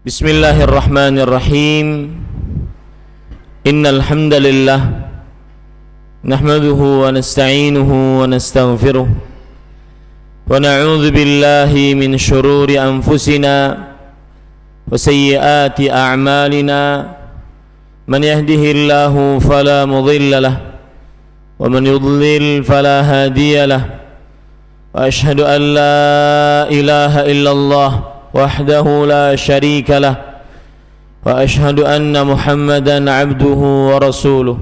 Bismillahirrahmanirrahim. Innal hamdalillah nahmaduhu wa nasta'inuhu wa nastaghfiruh wa na'udzu billahi min shururi anfusina wa sayyiati a'malina. Man yahdihillahu fala mudilla lahu wa man yudlil fala hadiya lahu. Wa ashhadu an la ilaha illallah wahdahu la syarika lah wa ashhadu anna Muhammadan abduhu wa rasuluh.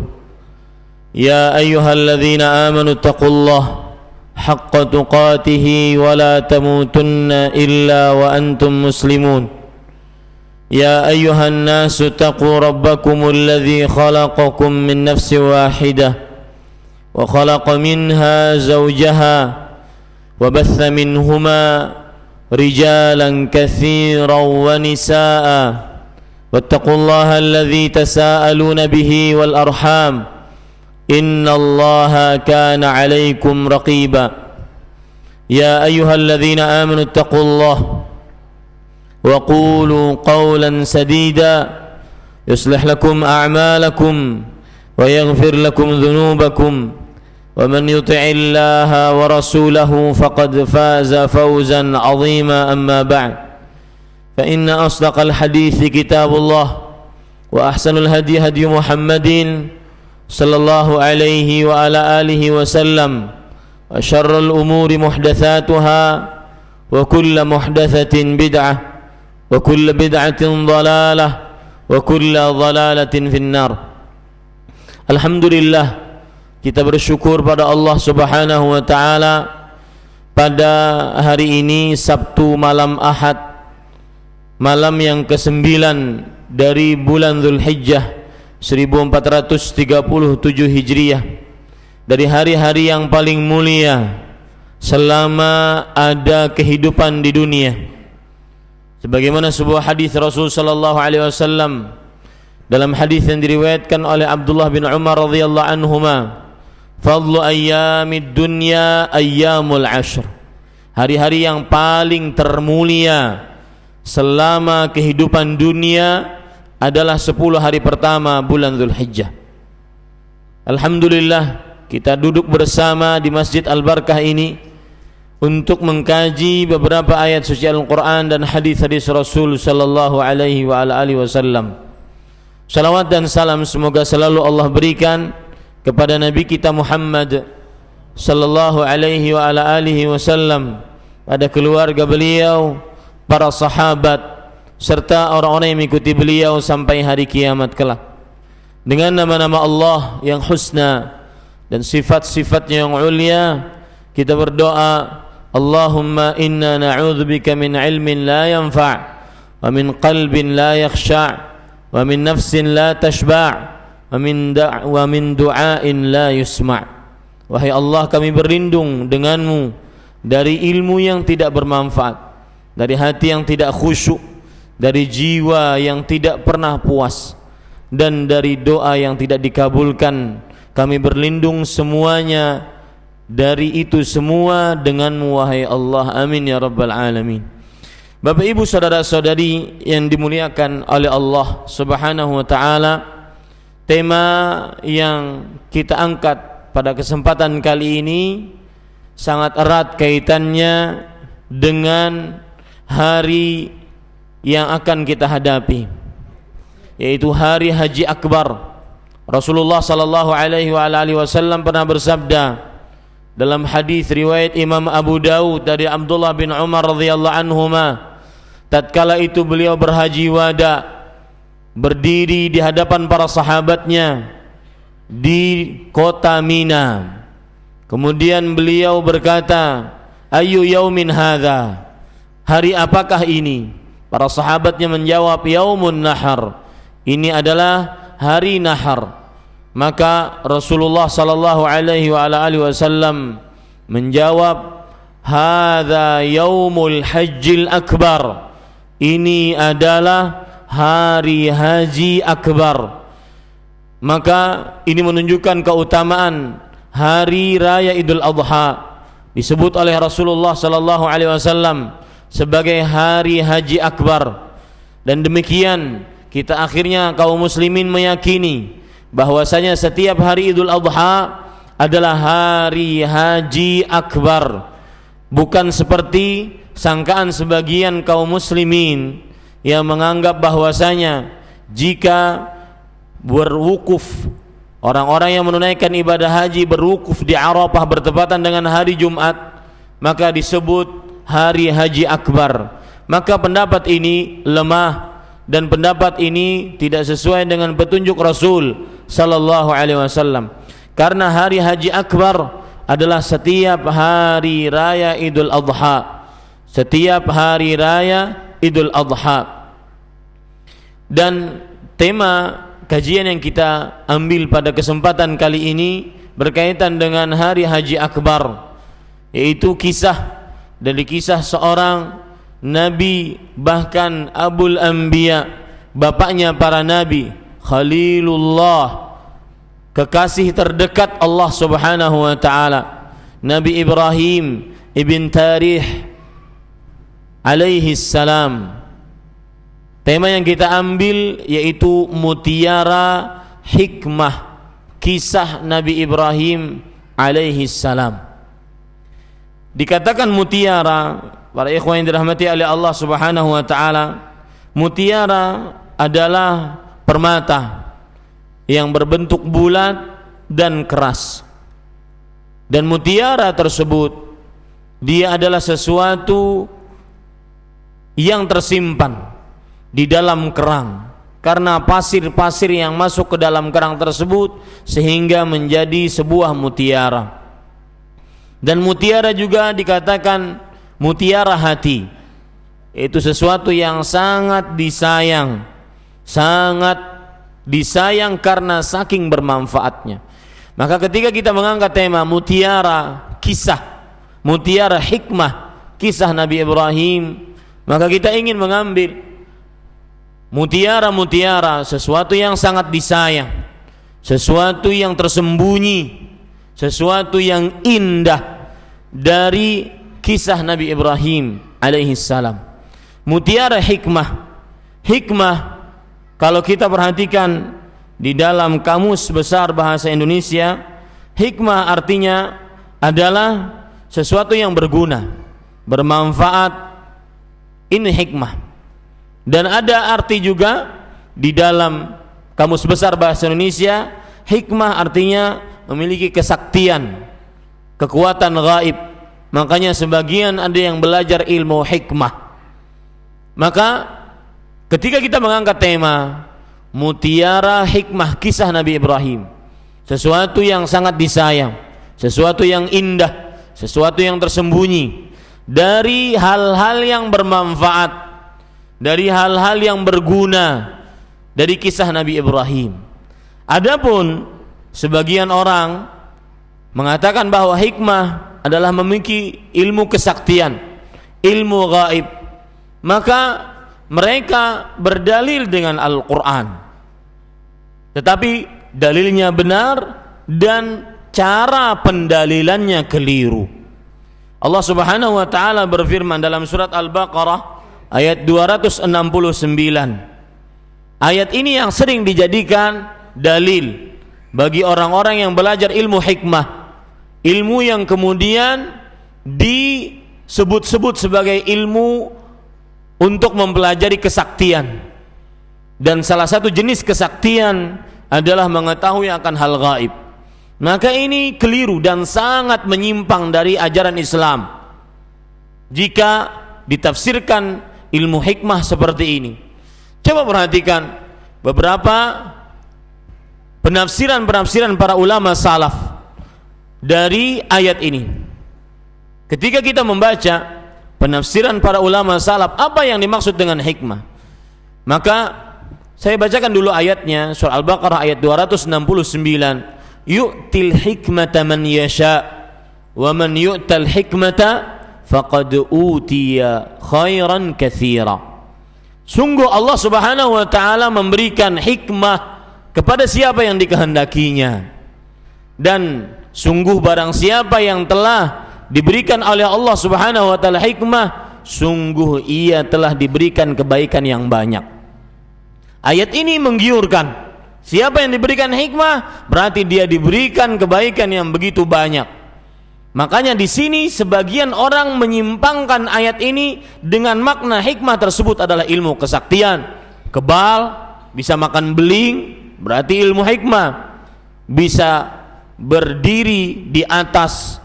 Ya ayyuhalladzina amanu taqullaha haqqa tuqatih wa la tamutunna illa wa antum muslimun. Ya ayyuhan nasu taqu rabbakumul ladzi khalaqakum min nafsin wahidah wa khalaqa minha zawjaha wa batha minhuma رجالا كثيرا ونساء واتقوا الله الذي تساءلون به والأرحام إن الله كان عليكم رقيبا. يا أيها الذين آمنوا اتقوا الله وقولوا قولا سديدا يصلح لكم أعمالكم ويغفر لكم ذنوبكم ومن يطع الله ورسوله فقد فاز فوزا عظيما. أما بعد فإن أصدق الحديث كتاب الله وأحسن الهدي هدي محمد صلى الله عليه وعلى آله وسلم وشر الأمور محدثاتها وكل محدثة بدعة وكل بدعة ضلالة وكل ضلالة في النار. الحمد لله, kita bersyukur pada Allah Subhanahu wa taala pada hari ini Sabtu malam Ahad, malam yang ke-9 dari bulan Dzulhijjah 1437 Hijriah, dari hari-hari yang paling mulia selama ada kehidupan di dunia. Sebagaimana sebuah hadis Rasul sallallahu alaihi wasallam, dalam hadis yang diriwayatkan oleh Abdullah bin Umar radhiyallahu anhuma, fadlu ayyamid dunya ayyamul ashr, hari-hari yang paling termulia selama kehidupan dunia adalah 10 hari pertama bulan Dzulhijjah. Alhamdulillah, kita duduk bersama di Masjid Al-Barkah ini untuk mengkaji beberapa ayat suci Al-Quran dan hadis-hadis Rasul sallallahu alaihi wa ala alihi wasallam. Salawat dan salam semoga selalu Allah berikan kepada Nabi kita Muhammad sallallahu alaihi wa ala alihi wasallam, pada keluarga beliau, para sahabat, serta orang-orang yang mengikuti beliau sampai hari kiamat kelak. Dengan nama-nama Allah yang husna dan sifat-sifatnya yang ulia, kita berdoa, Allahumma inna na'udzubika min ilmin la yanfa' wa min qalbin la yakhsha' wa min nafsin la tashba' wa min du'ain la yusma'. Wahai Allah, kami berlindung denganmu dari ilmu yang tidak bermanfaat, dari hati yang tidak khusyuk, dari jiwa yang tidak pernah puas, dan dari doa yang tidak dikabulkan. Kami berlindung semuanya dari itu semua denganmu wahai Allah. Amin ya rabbal alamin. Bapak ibu saudara-saudari yang dimuliakan oleh Allah Subhanahu wa ta'ala, tema yang kita angkat pada kesempatan kali ini sangat erat kaitannya dengan hari yang akan kita hadapi, yaitu hari Haji Akbar. Rasulullah sallallahu alaihi wasallam pernah bersabda dalam hadis riwayat Imam Abu Daud dari Abdullah bin Umar radhiyallahu anhuma, tatkala itu beliau berhaji wada, berdiri di hadapan para sahabatnya di kota Mina. Kemudian beliau berkata, "Ayyu yaumin hadza?" Hari apakah ini? Para sahabatnya menjawab, "Yaumun nahar." Ini adalah hari nahar. Maka Rasulullah sallallahu alaihi wasallam menjawab, "Hadza yaumul hajjil akbar." Ini adalah hari haji akbar. Maka ini menunjukkan keutamaan hari raya Idul Adha, disebut oleh Rasulullah sallallahu alaihi wasallam sebagai hari haji akbar. Dan demikian kita akhirnya kaum muslimin meyakini bahwasanya setiap hari Idul Adha adalah hari haji akbar, bukan seperti sangkaan sebagian kaum muslimin yang menganggap bahwasanya jika berwukuf, orang-orang yang menunaikan ibadah haji berwukuf di Arafah bertepatan dengan hari Jumat, maka disebut hari haji akbar. Maka pendapat ini lemah dan pendapat ini tidak sesuai dengan petunjuk Rasul sallallahu alaihi wasallam. Karena hari haji akbar adalah setiap hari raya Idul Adha. Setiap hari raya Idul Adha. Dan tema kajian yang kita ambil pada kesempatan kali ini berkaitan dengan hari haji akbar, yaitu kisah dari kisah seorang Nabi, bahkan Abul Anbiya, bapaknya para nabi, Khalilullah, kekasih terdekat Allah Subhanahu wa taala, Nabi Ibrahim ibn Tarikh alaihi salam. Tema yang kita ambil yaitu mutiara hikmah kisah Nabi Ibrahim alaihi salam. Dikatakan mutiara, para ikhwan yang dirahmati oleh Allah Subhanahu wa taala, mutiara adalah permata yang berbentuk bulat dan keras. Dan mutiara tersebut dia adalah sesuatu yang tersimpan di dalam kerang karena pasir-pasir yang masuk ke dalam kerang tersebut sehingga menjadi sebuah mutiara. Dan mutiara juga dikatakan mutiara hati, itu sesuatu yang sangat disayang karena saking bermanfaatnya. Maka ketika kita mengangkat tema mutiara kisah, mutiara hikmah kisah Nabi Ibrahim, maka kita ingin mengambil mutiara-mutiara, sesuatu yang sangat disayang, sesuatu yang tersembunyi, sesuatu yang indah dari kisah Nabi Ibrahim alaihi salam. Mutiara hikmah. Hikmah kalau kita perhatikan di dalam Kamus Besar Bahasa Indonesia, hikmah artinya adalah sesuatu yang berguna, bermanfaat. Ini hikmah. Dan ada arti juga di dalam Kamus Besar Bahasa Indonesia, hikmah artinya memiliki kesaktian, kekuatan gaib. Makanya sebagian ada yang belajar ilmu hikmah. Maka ketika kita mengangkat tema mutiara hikmah kisah Nabi Ibrahim, sesuatu yang sangat disayang, sesuatu yang indah, sesuatu yang tersembunyi dari hal-hal yang bermanfaat, dari hal-hal yang berguna dari kisah Nabi Ibrahim. Adapun sebagian orang mengatakan bahwa hikmah adalah memiliki ilmu kesaktian, ilmu gaib, maka mereka berdalil dengan Al-Quran, tetapi dalilnya benar dan cara pendalilannya keliru. Allah Subhanahu wa taala berfirman dalam surat Al-Baqarah ayat 269. Ayat ini yang sering dijadikan dalil bagi orang-orang yang belajar ilmu hikmah, ilmu yang kemudian disebut-sebut sebagai ilmu untuk mempelajari kesaktian. Dan salah satu jenis kesaktian adalah mengetahui akan hal gaib. Maka ini keliru dan sangat menyimpang dari ajaran Islam jika ditafsirkan ilmu hikmah seperti ini. Coba perhatikan beberapa penafsiran para ulama salaf dari ayat ini. Ketika kita membaca penafsiran para ulama salaf, apa yang dimaksud dengan hikmah? Maka saya bacakan dulu ayatnya, surah Al-Baqarah ayat 269. Yu'til hikmata man yasha wa man yu'tal hikmata faqad utiya khairan katsira. Sungguh Allah Subhanahu wa taala memberikan hikmah kepada siapa yang dikehendakinya, dan sungguh barang siapa yang telah diberikan oleh Allah Subhanahu wa taala hikmah, sungguh ia telah diberikan kebaikan yang banyak. Ayat ini menggiurkan. Siapa yang diberikan hikmah, berarti dia diberikan kebaikan yang begitu banyak. Makanya di sini sebagian orang menyimpangkan ayat ini dengan makna hikmah tersebut adalah ilmu kesaktian. Kebal, bisa makan beling, berarti ilmu hikmah. Bisa berdiri di atas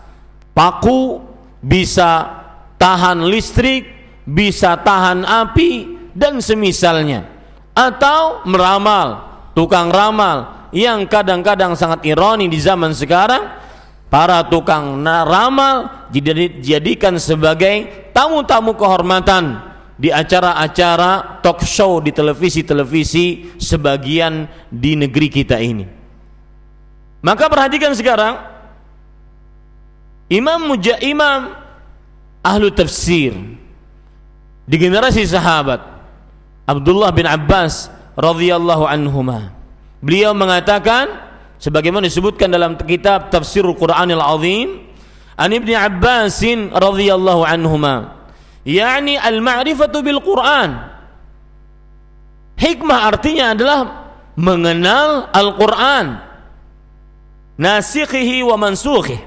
paku, bisa tahan listrik, bisa tahan api, dan semisalnya. Atau meramal, tukang ramal, yang kadang-kadang sangat ironi di zaman sekarang. Para tukang ramal dijadikan sebagai tamu-tamu kehormatan di acara-acara talk show di televisi-televisi sebagian di negeri kita ini. Maka perhatikan sekarang, Imam ahlu tafsir di generasi sahabat Abdullah bin Abbas radhiyallahu anhuma, beliau mengatakan sebagaimana disebutkan dalam kitab Tafsirul Qur'anil Azim, an Ibnu Abbas radhiyallahu anhuma, yakni al-ma'rifatu bil Qur'an. Hikmah artinya adalah mengenal Al-Qur'an, nasikhihi wa mansukhihi,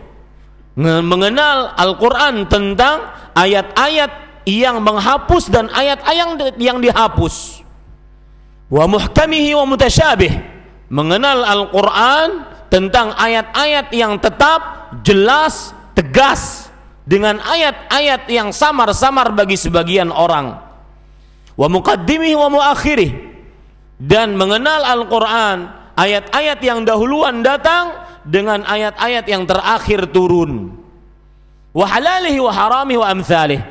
mengenal Al-Qur'an tentang ayat-ayat yang menghapus dan ayat-ayat yang dihapus, wa muhkamihi wa mutasyabih, mengenal Al-Quran tentang ayat-ayat yang tetap, jelas, tegas, dengan ayat-ayat yang samar-samar bagi sebagian orang, wa muqaddimihi wa muakhirih, dan mengenal Al-Quran ayat-ayat yang dahuluan datang dengan ayat-ayat yang terakhir turun, wa halalihi wa haramihi wa amthalih.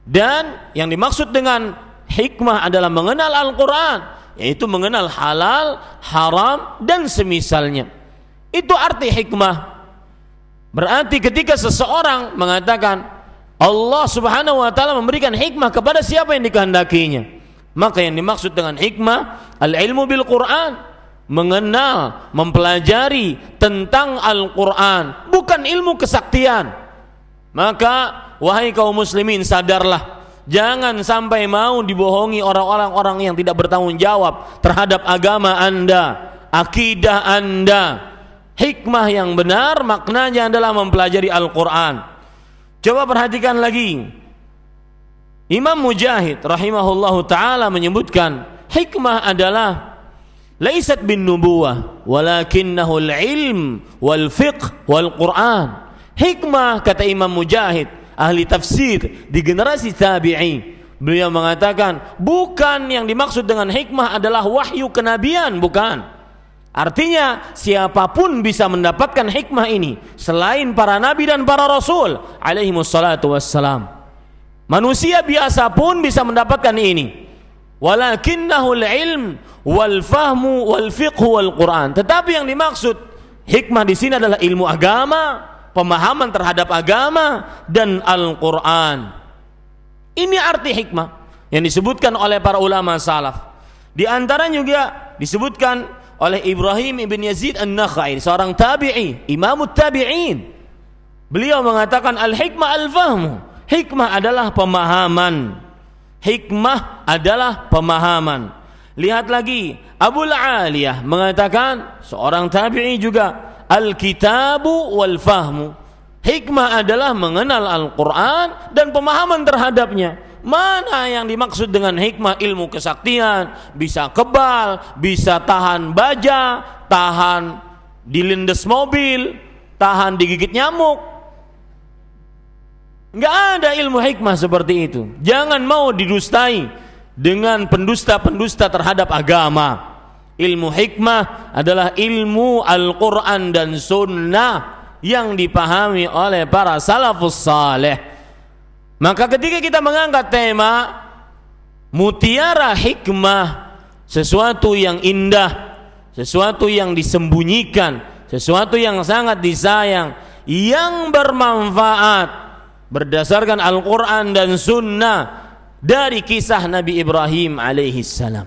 Dan yang dimaksud dengan hikmah adalah mengenal Al-Quran, yaitu mengenal halal, haram, dan semisalnya. Itu arti hikmah. Berarti ketika seseorang mengatakan Allah subhanahu wa ta'ala memberikan hikmah kepada siapa yang dikehendakinya, maka yang dimaksud dengan hikmah al-ilmu bil Quran, mengenal, mempelajari tentang Al-Quran, bukan ilmu kesaktian. Maka wahai kaum muslimin, sadarlah, jangan sampai mau dibohongi orang-orang yang tidak bertanggung jawab terhadap agama Anda, akidah Anda. Hikmah yang benar maknanya adalah mempelajari Al-Quran. Coba perhatikan lagi, Imam Mujahid rahimahullahu ta'ala menyebutkan hikmah adalah laisat bin nubuwah walakinnahu al-ilm wal fiqh wal Quran. Hikmah, kata Imam Mujahid, ahli tafsir di generasi tabi'in, beliau mengatakan bukan yang dimaksud dengan hikmah adalah wahyu kenabian, bukan. Artinya siapapun bisa mendapatkan hikmah ini selain para nabi dan para rasul alaihi wassalatu wassalam. Manusia biasa pun bisa mendapatkan ini. Walakinnahul ilm wal fahmu wal fiqhu wal Quran. Tetapi yang dimaksud hikmah di sini adalah ilmu agama, pemahaman terhadap agama, dan Al-Quran. Ini arti hikmah yang disebutkan oleh para ulama salaf. Di antara juga disebutkan oleh Ibrahim ibn Yazid an-Nakhai, seorang tabi'i, imamut tabi'in. Beliau mengatakan al-hikmah al-fahmu. Hikmah adalah pemahaman. Hikmah adalah pemahaman. Lihat lagi, Abul Aliyah mengatakan, seorang tabi'i juga, al-kitabu wal-fahmu. Hikmah adalah mengenal Al-Quran dan pemahaman terhadapnya. Mana yang dimaksud dengan hikmah? Ilmu kesaktian, bisa kebal, bisa tahan baja, tahan dilindes mobil, tahan digigit nyamuk. Enggak ada ilmu hikmah seperti itu. Jangan mau didustai dengan pendusta-pendusta terhadap agama. Ilmu hikmah adalah ilmu Al-Quran dan Sunnah yang dipahami oleh para salafus saleh. Maka ketika kita mengangkat tema mutiara hikmah, sesuatu yang indah, sesuatu yang disembunyikan, sesuatu yang sangat disayang, yang bermanfaat berdasarkan Al-Quran dan Sunnah dari kisah Nabi Ibrahim alaihi salam.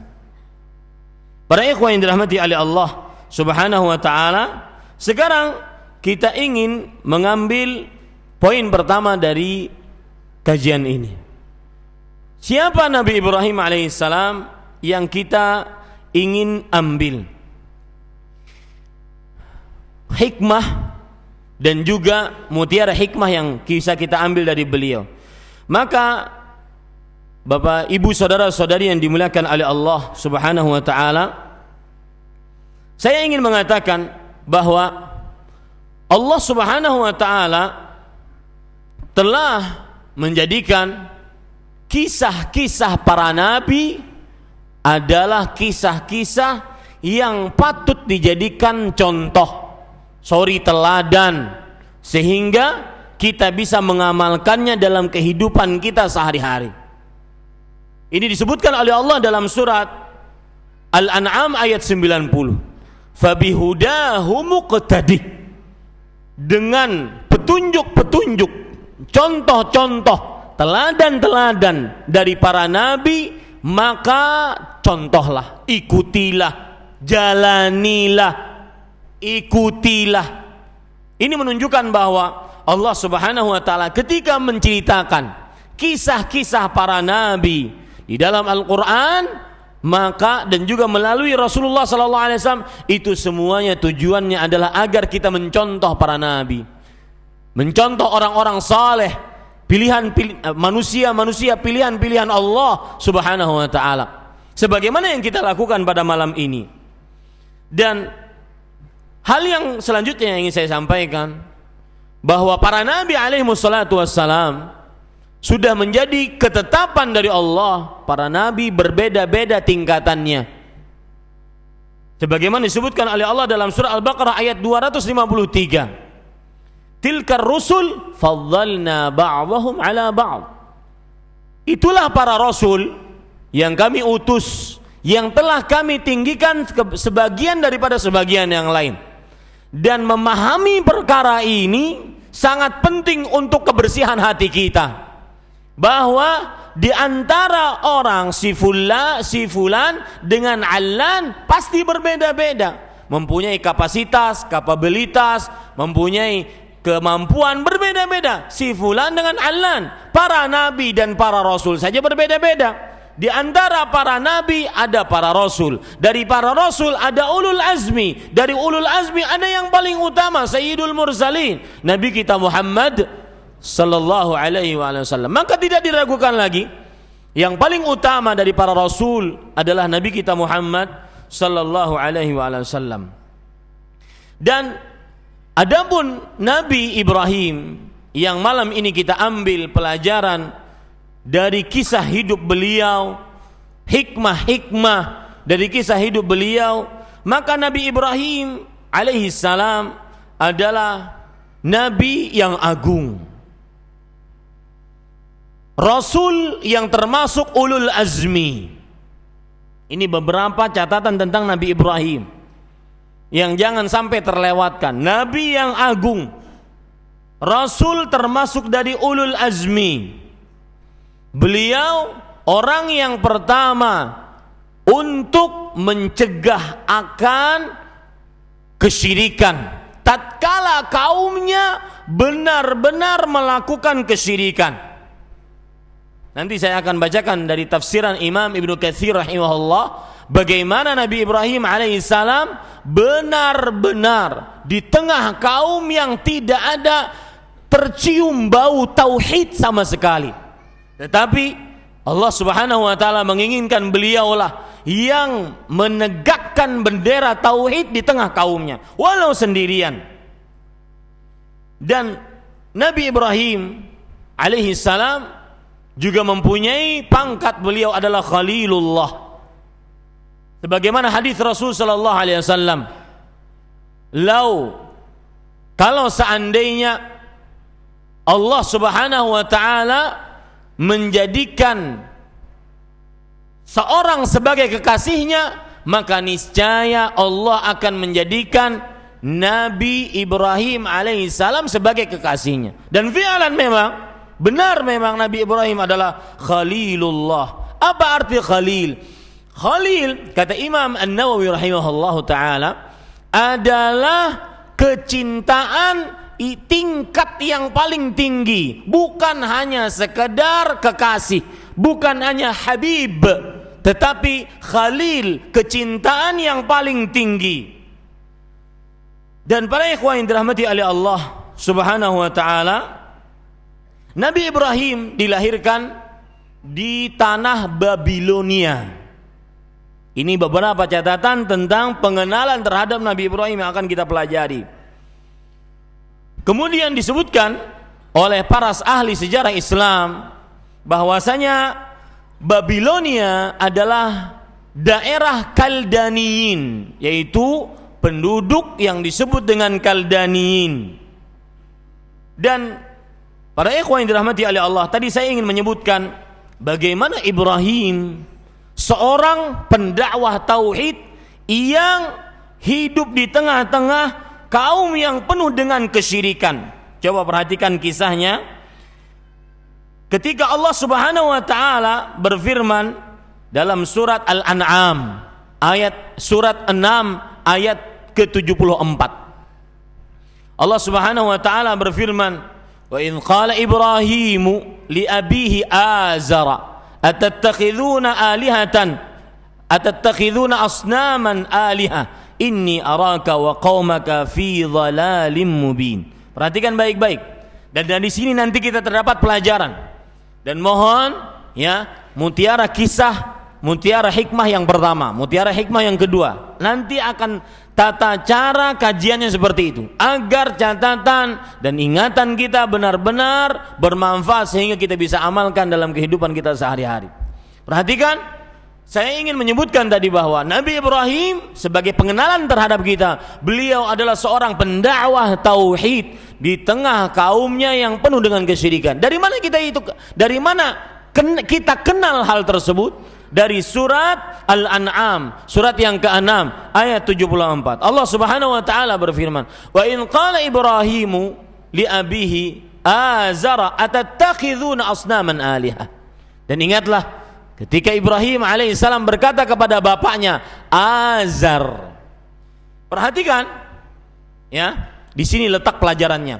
Para ikhwan yang dirahmati oleh Allah subhanahu wa ta'ala, sekarang kita ingin mengambil poin pertama dari kajian ini. Siapa Nabi Ibrahim alaihissalam yang kita ingin ambil hikmah dan juga mutiara hikmah yang bisa kita ambil dari beliau? Maka Bapak, Ibu, saudara-saudari yang dimuliakan oleh Allah Subhanahu wa taala, saya ingin mengatakan bahwa Allah Subhanahu wa taala telah menjadikan kisah-kisah para nabi adalah kisah-kisah yang patut dijadikan contoh, teladan, sehingga kita bisa mengamalkannya dalam kehidupan kita sehari-hari. Ini disebutkan oleh Allah dalam surat Al-An'am ayat 90. Fabihudahu muqtadi. Dengan petunjuk-petunjuk, contoh-contoh, teladan-teladan dari para nabi, maka contohlah, ikutilah, jalanilah, ikutilah. Ini menunjukkan bahwa Allah Subhanahu wa taala ketika menceritakan kisah-kisah para nabi di dalam Al-Qur'an, maka dan juga melalui Rasulullah sallallahu alaihi wasallam, itu semuanya tujuannya adalah agar kita mencontoh para nabi, mencontoh orang-orang saleh, manusia pilihan Allah Subhanahu wa taala, sebagaimana yang kita lakukan pada malam ini. Dan hal yang selanjutnya yang ingin saya sampaikan, bahwa para nabi alaihi wassalatu wassalam sudah menjadi ketetapan dari Allah. Para nabi berbeda-beda tingkatannya, sebagaimana disebutkan oleh Allah dalam surah Al-Baqarah ayat 253. Tilkar rusul faddalna ba'dahum ala ba'd. Itulah para rasul yang kami utus, yang telah kami tinggikan sebagian daripada sebagian yang lain. Dan memahami perkara ini sangat penting untuk kebersihan hati kita, bahwa di antara orang si fulan dengan allan pasti berbeda-beda, mempunyai kapasitas, kapabilitas, mempunyai kemampuan berbeda-beda. Si fulan dengan allan. Para nabi dan para rasul saja berbeda-beda. Di antara para nabi ada para rasul. Dari para rasul ada ulul azmi. Dari ulul azmi ada yang paling utama, Sayyidul Mursalin, Nabi kita Muhammad sallallahu alaihi wasallam. Maka tidak diragukan lagi, yang paling utama dari para rasul adalah Nabi kita Muhammad sallallahu alaihi wasallam. Dan adapun Nabi Ibrahim yang malam ini kita ambil pelajaran dari kisah hidup beliau, hikmah-hikmah dari kisah hidup beliau, maka Nabi Ibrahim alaihi salam adalah nabi yang agung, rasul yang termasuk ulul azmi. Ini beberapa catatan tentang Nabi Ibrahim yang jangan sampai terlewatkan. Nabi yang agung, rasul termasuk dari ulul azmi. Beliau orang yang pertama untuk mencegah akan kesyirikan tatkala kaumnya benar-benar melakukan kesyirikan. Nanti saya akan bacakan dari tafsiran Imam Ibnu Katsir rahimahullah, bagaimana Nabi Ibrahim alaihissalam benar-benar di tengah kaum yang tidak ada tercium bau tauhid sama sekali, tetapi Allah Subhanahu wa taala menginginkan beliaulah yang menegakkan bendera tauhid di tengah kaumnya walau sendirian. Dan Nabi Ibrahim alaihissalam juga mempunyai pangkat, beliau adalah Khalilullah. Sebagaimana hadis Rasul sallallahu alaihi wasallam, kalau seandainya Allah Subhanahu wa taala menjadikan seorang sebagai kekasihnya, maka niscaya Allah akan menjadikan Nabi Ibrahim alaihissalam sebagai kekasihnya. Dan fi'alan memang benar, memang Nabi Ibrahim adalah Khalilullah. Apa arti Khalil? Khalil, kata Imam An-Nawawi rahimahullahu ta'ala, adalah kecintaan tingkat yang paling tinggi, bukan hanya sekedar kekasih, bukan hanya habib, tetapi khalil, kecintaan yang paling tinggi. Dan para ikhwan yang dirahmati oleh Allah Subhanahu wa taala, Nabi Ibrahim dilahirkan di tanah Babilonia. Ini beberapa catatan tentang pengenalan terhadap Nabi Ibrahim yang akan kita pelajari. Kemudian disebutkan oleh para ahli sejarah Islam bahwasanya Babilonia adalah daerah Kaldaniyin, yaitu penduduk yang disebut dengan Kaldaniyin. Dan para ikhwan yang dirahmati oleh Allah, tadi saya ingin menyebutkan bagaimana Ibrahim, seorang pendakwah tauhid yang hidup di tengah-tengah kaum yang penuh dengan kesyirikan. Coba perhatikan kisahnya. Ketika Allah Subhanahu wa taala berfirman dalam surat Al-An'am, surat 6 ayat ke-74. Allah Subhanahu wa taala berfirman, "Wa in qala Ibrahimu li abihi Azara atattakhiduna asnaman aliha inni araka wa qaumaka fi dhalalin mubin." Perhatikan baik-baik. Dan dari sini nanti kita terdapat pelajaran. Dan mohon ya, mutiara kisah, mutiara hikmah yang pertama, mutiara hikmah yang kedua. Nanti akan tata cara kajiannya seperti itu, agar catatan dan ingatan kita benar-benar bermanfaat sehingga kita bisa amalkan dalam kehidupan kita sehari-hari. Perhatikan, saya ingin menyebutkan tadi bahwa Nabi Ibrahim sebagai pengenalan terhadap kita, beliau adalah seorang pendakwah tauhid di tengah kaumnya yang penuh dengan kesyirikan. Dari mana kita kenal hal tersebut? Dari surat Al-An'am, surat yang ke-6 ayat 74. Allah Subhanahu wa taala berfirman, "Wa in qala Ibrahimu li abihi Azara atattakhiduna asnaman aliha." Dan ingatlah ketika Ibrahim alaihissalam berkata kepada bapaknya Azar. Perhatikan ya, di sini letak pelajarannya.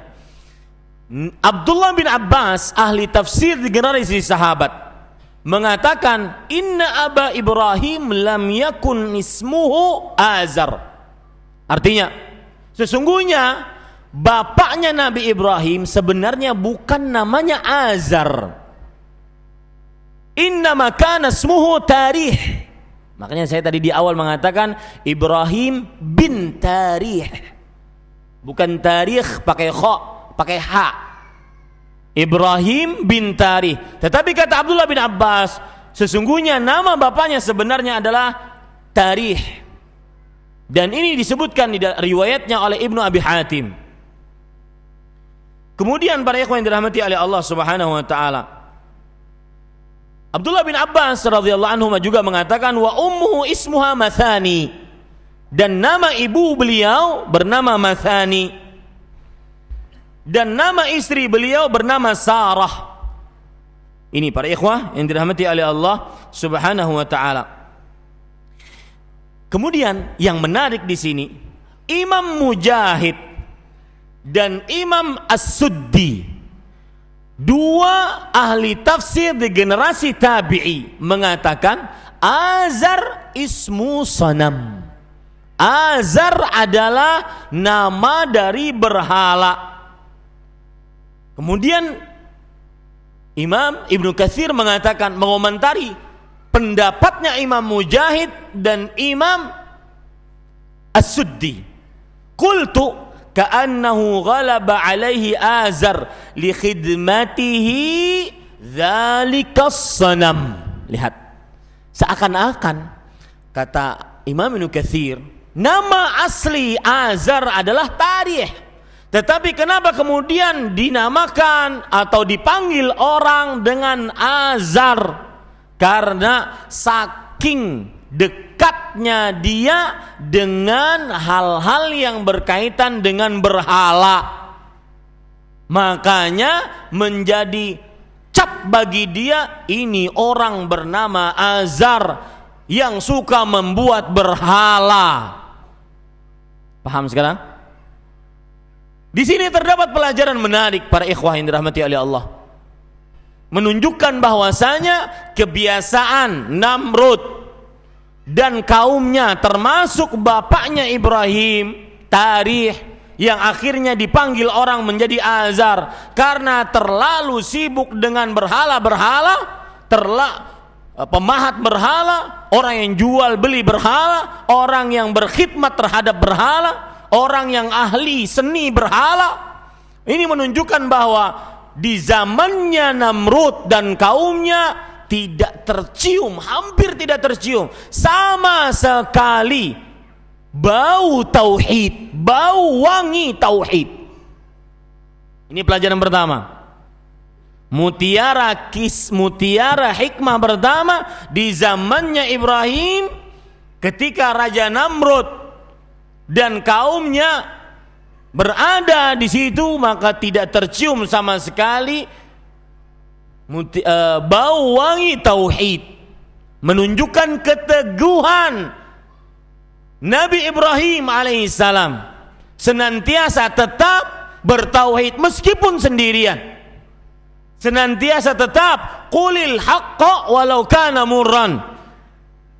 Abdullah bin Abbas, ahli tafsir di generasi sahabat, mengatakan inna aba Ibrahim lam yakun ismuhu Azar. Artinya, sesungguhnya bapaknya Nabi Ibrahim sebenarnya bukan namanya Azar. Innama kana ismuhu Tarih. Makanya saya tadi di awal mengatakan Ibrahim bin Tarih. Bukan Tarikh pakai kha, pakai ha. Ibrahim bin Tarih. Tetapi kata Abdullah bin Abbas, sesungguhnya nama bapaknya sebenarnya adalah Tarih. Dan ini disebutkan di riwayatnya oleh Ibnu Abi Hatim. Kemudian para ikhwan yang dirahmati oleh Allah Subhanahu wa taala, Abdullah bin Abbas radhiyallahu anhu juga mengatakan wa ummuhu ismuha Mathani. Dan nama ibu beliau bernama Mathani. Dan nama istri beliau bernama Sarah. Ini para ikhwah yang dirahmati oleh Allah Subhanahu wa taala. Kemudian yang menarik di sini, Imam Mujahid dan Imam As-Suddi, dua ahli tafsir di generasi tabi'i, mengatakan Azar ismu sanam. Azar adalah nama dari berhala. Kemudian Imam Ibnu Katsir mengatakan, mengomentari pendapatnya Imam Mujahid dan Imam As-Suddi, qultu ka'annahu ghalaba alaihi Azar li khidmatihi dzalikas sanam. Lihat, seakan-akan kata Imam Ibnu Katsir, nama asli Azar adalah Tarih. Tetapi kenapa kemudian dinamakan atau dipanggil orang dengan Azar? Karena saking dekatnya dia dengan hal-hal yang berkaitan dengan berhala. Makanya menjadi cap bagi dia, ini orang bernama Azar yang suka membuat berhala. Paham sekarang? Di sini terdapat pelajaran menarik para ikhwah yang dirahmati oleh Allah. menunjukkan bahwasanya kebiasaan Namrud dan kaumnya termasuk bapaknya Ibrahim, Tarikh, yang akhirnya dipanggil orang menjadi Azar karena terlalu sibuk dengan berhala-berhala, pemahat berhala, orang yang jual beli berhala, orang yang berkhidmat terhadap berhala, orang yang ahli seni berhala. Ini menunjukkan bahwa di zamannya Namrud dan kaumnya tidak tercium, hampir tidak tercium sama sekali bau tauhid, bau wangi tauhid. Ini pelajaran pertama. Mutiara hikmah pertama di zamannya Ibrahim, ketika Raja Namrud dan kaumnya berada di situ, maka tidak tercium sama sekali bau wangi tauhid, menunjukkan keteguhan Nabi Ibrahim alaihissalam senantiasa tetap bertauhid meskipun sendirian, senantiasa tetap qulil haqqa walau kana murran,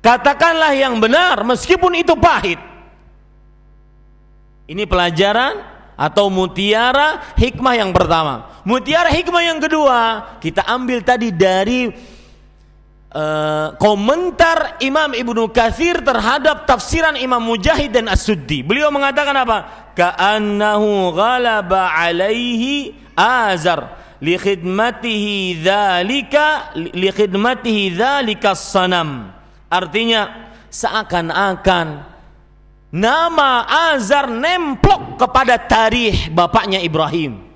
katakanlah yang benar meskipun itu pahit. Ini pelajaran atau mutiara hikmah yang pertama. Mutiara hikmah yang kedua kita ambil tadi dari komentar Imam Ibnu Katsir terhadap tafsiran Imam Mujahid dan As-Suddi. Beliau mengatakan apa? Ka'annahu ghalaba alaihi Azar li khidmatihi dzalika as-sanam. Artinya seakan-akan nama Azar nemplok kepada Tarikh, bapaknya Ibrahim.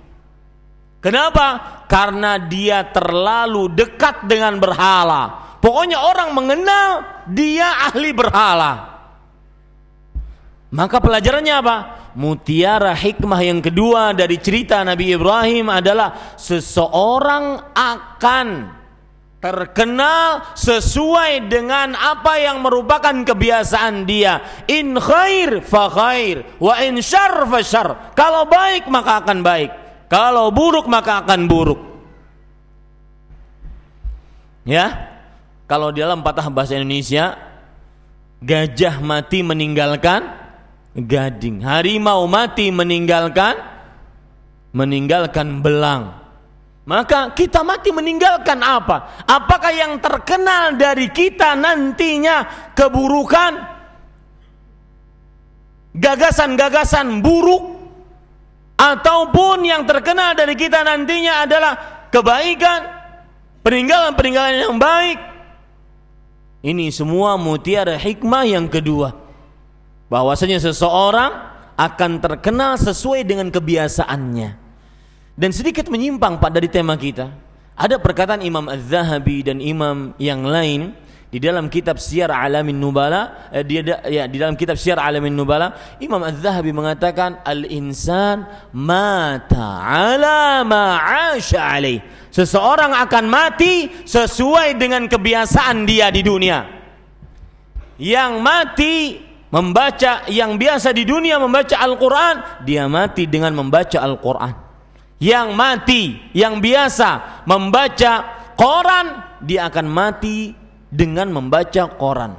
Kenapa? Karena dia terlalu dekat dengan berhala. Pokoknya orang mengenal dia ahli berhala. Maka pelajarannya apa? Mutiara hikmah yang kedua dari cerita Nabi Ibrahim adalah seseorang akan terkenal sesuai dengan apa yang merupakan kebiasaan dia. In khair fa khair wa in syarr fa syarr. Kalau baik maka akan baik, kalau buruk maka akan buruk. Ya, kalau di dalam patah bahasa Indonesia, gajah mati meninggalkan gading, harimau mati meninggalkan belang. Maka kita mati meninggalkan apa? Apakah yang terkenal dari kita nantinya keburukan, gagasan-gagasan buruk, ataupun yang terkenal dari kita nantinya adalah kebaikan, peninggalan-peninggalan yang baik? Ini semua mutiara hikmah yang kedua, bahwasanya seseorang akan terkenal sesuai dengan kebiasaannya. Dan sedikit menyimpang Pak dari tema kita, ada perkataan Imam Az-Zahabi dan imam yang lain di dalam kitab Syiar Alamin Nubala. Di dalam kitab Syiar Alamin Nubala, Imam Az-Zahabi mengatakan al-insan mata ala ma 'asha alaih. Seseorang akan mati sesuai dengan kebiasaan dia di dunia. Yang mati membaca, yang biasa di dunia membaca Al-Quran, dia mati dengan membaca Al-Quran. Yang mati, yang biasa membaca koran, dia akan mati dengan membaca koran.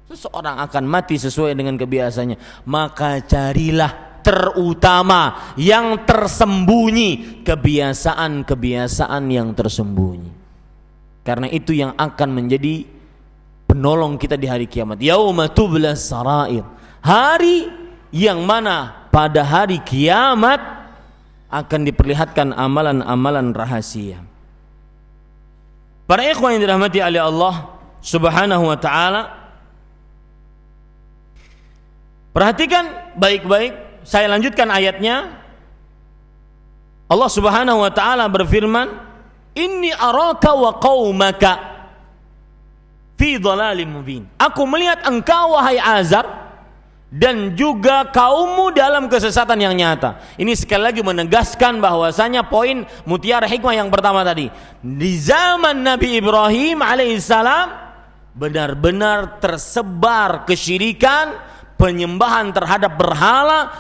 Seseorang akan mati sesuai dengan kebiasaannya. Maka carilah terutama yang tersembunyi, kebiasaan-kebiasaan yang tersembunyi. Karena itu yang akan menjadi penolong kita di hari kiamat. Yauma tublas sarair. Hari yang mana pada hari kiamat akan diperlihatkan amalan-amalan rahasia. Para ikhwan yang dirahmati oleh Allah Subhanahu wa taala, perhatikan baik-baik. Saya lanjutkan ayatnya. Allah Subhanahu wa taala berfirman, "Inni araka wa qaumaka fi dhalalim mubin." Aku melihat engkau wahai Azar dan juga kaummu dalam kesesatan yang nyata. Ini sekali lagi menegaskan bahwasanya poin mutiara hikmah yang pertama tadi. Di zaman Nabi Ibrahim alaihissalam benar-benar tersebar kesyirikan, penyembahan terhadap berhala,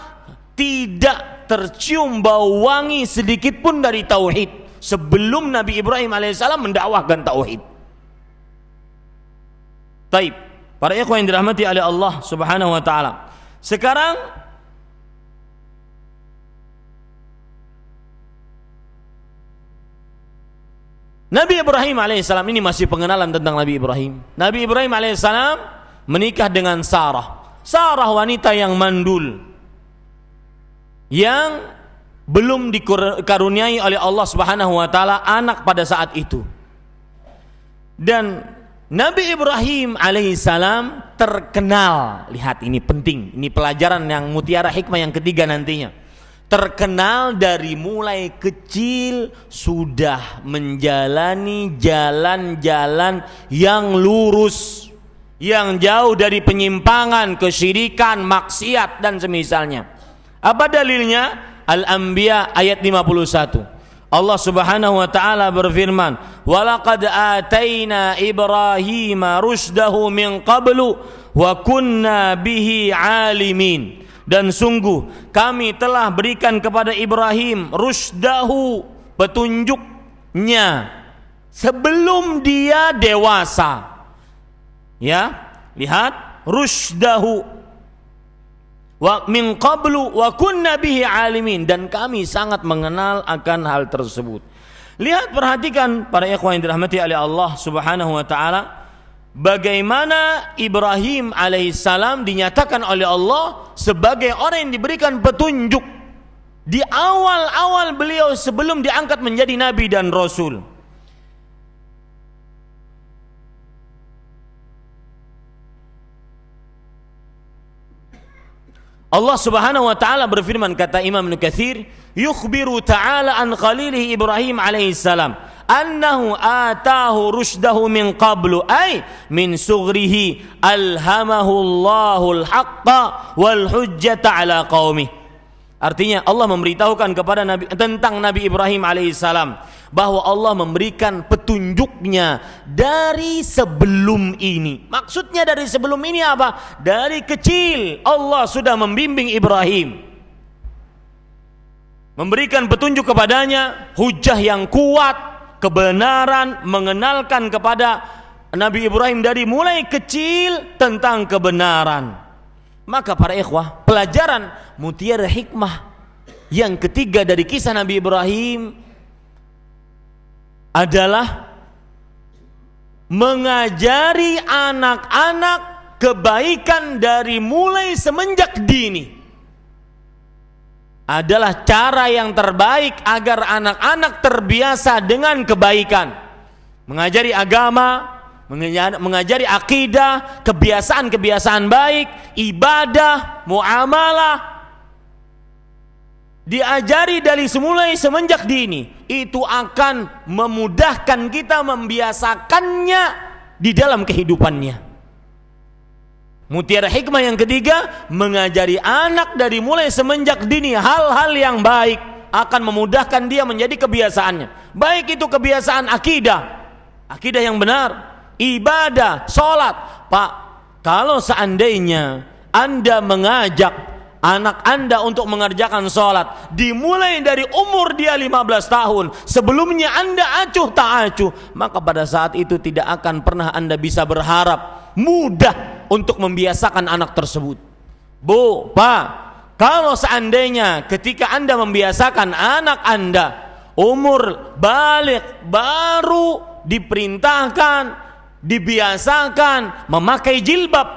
tidak tercium bau wangi sedikit pun dari tauhid. sebelum Nabi Ibrahim alaihissalam mendakwahkan tauhid. Taib, para ikhwan yang dirahmati oleh Allah Subhanahu wa taala. Sekarang Nabi Ibrahim alaihissalam ini masih pengenalan tentang Nabi Ibrahim. Nabi Ibrahim alaihissalam menikah dengan Sarah. Sarah wanita yang mandul, yang belum dikaruniai oleh Allah Subhanahu wa taala anak pada saat itu. Dan Nabi Ibrahim alaihissalam terkenal, lihat ini penting, ini pelajaran yang mutiara hikmah yang ketiga nantinya. Terkenal dari mulai kecil sudah menjalani jalan-jalan yang lurus, yang jauh dari penyimpangan, kesyirikan, maksiat dan semisalnya. Apa dalilnya? Al-Anbiya ayat 51. Allah Subhanahu wa taala berfirman, "Walaqad ataina Ibrahima rusydahu min qablu wa kunna bihi alimin." Dan sungguh kami telah berikan kepada Ibrahim rusydahu, petunjuknya sebelum dia dewasa. Ya, lihat, rusydahu wa min qablu wa kunna bihi alimin, dan kami sangat mengenal akan hal tersebut. Lihat, perhatikan para ikhwan yang dirahmati oleh Allah Subhanahu wa taala, bagaimana Ibrahim alaihissalam dinyatakan oleh Allah sebagai orang yang diberikan petunjuk di awal-awal beliau sebelum diangkat menjadi nabi dan rasul. Allah Subhanahu wa taala berfirman, kata Imam Ibnu Katsir, yukhbiru ta'ala an khalilihi Ibrahim alaihi salam annahu atahu rusydahu min qablu, ay min sughrihi alhamahu Allahul haqqa wal hujjata ala qaumih. Artinya Allah memberitahukan kepada Nabi tentang Nabi Ibrahim alaihissalam bahwa Allah memberikan petunjuknya dari sebelum ini. Maksudnya dari sebelum ini apa? Dari kecil Allah sudah membimbing Ibrahim, memberikan petunjuk kepadanya, hujah yang kuat, kebenaran, mengenalkan kepada Nabi Ibrahim dari mulai kecil tentang kebenaran. Maka para ikhwah, pelajaran mutiara hikmah yang ketiga dari kisah Nabi Ibrahim adalah mengajari anak-anak kebaikan dari mulai semenjak dini. Adalah cara yang terbaik agar anak-anak terbiasa dengan kebaikan. Mengajari agama, mengajari akidah, kebiasaan-kebiasaan baik, ibadah, muamalah, diajari dari mulai semenjak dini. Itu akan memudahkan kita membiasakannya di dalam kehidupannya. Mutiara hikmah yang ketiga, mengajari anak dari mulai semenjak dini hal-hal yang baik akan memudahkan dia menjadi kebiasaannya. Baik itu kebiasaan akidah yang benar, ibadah, sholat. Pak, kalau seandainya Anda mengajak anak Anda untuk mengerjakan sholat dimulai dari umur dia 15 tahun, sebelumnya Anda acuh tak acuh, maka pada saat itu tidak akan pernah Anda bisa berharap mudah untuk membiasakan anak tersebut. Bu, Pak, kalau seandainya ketika Anda membiasakan anak Anda umur balik baru diperintahkan, dibiasakan memakai jilbab,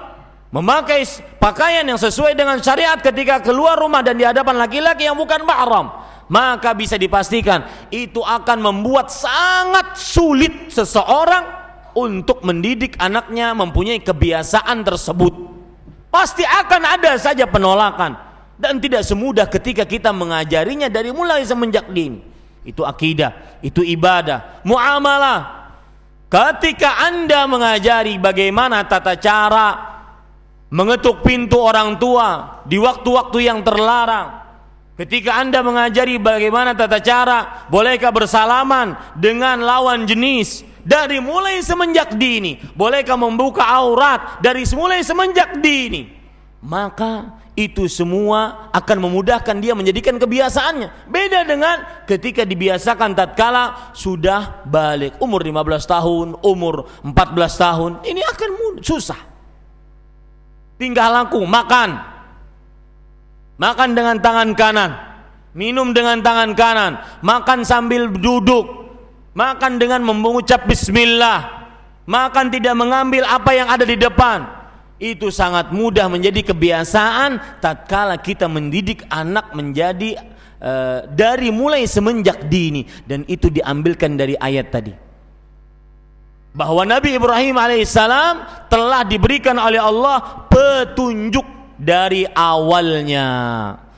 memakai pakaian yang sesuai dengan syariat ketika keluar rumah dan di hadapan laki-laki yang bukan mahram, maka bisa dipastikan itu akan membuat sangat sulit seseorang untuk mendidik anaknya mempunyai kebiasaan tersebut. Pasti akan ada saja penolakan, dan tidak semudah ketika kita mengajarinya dari mulai semenjak dini. Itu akidah, itu ibadah, muamalah. Ketika Anda mengajari bagaimana tata cara mengetuk pintu orang tua di waktu-waktu yang terlarang, ketika Anda mengajari bagaimana tata cara bolehkah bersalaman dengan lawan jenis dari mulai semenjak dini, bolehkah membuka aurat dari mulai semenjak dini, maka itu semua akan memudahkan dia menjadikan kebiasaannya. Beda dengan ketika dibiasakan tatkala sudah balik, umur 15 tahun, umur 14 tahun, ini akan susah. Tingkah laku, makan dengan tangan kanan, minum dengan tangan kanan, makan sambil duduk, makan dengan mengucap bismillah, makan tidak mengambil apa yang ada di depan. Itu sangat mudah menjadi kebiasaan tatkala kita mendidik anak menjadi dari mulai semenjak dini. Dan itu diambilkan dari ayat tadi, bahwa Nabi Ibrahim alaihissalam telah diberikan oleh Allah petunjuk dari awalnya,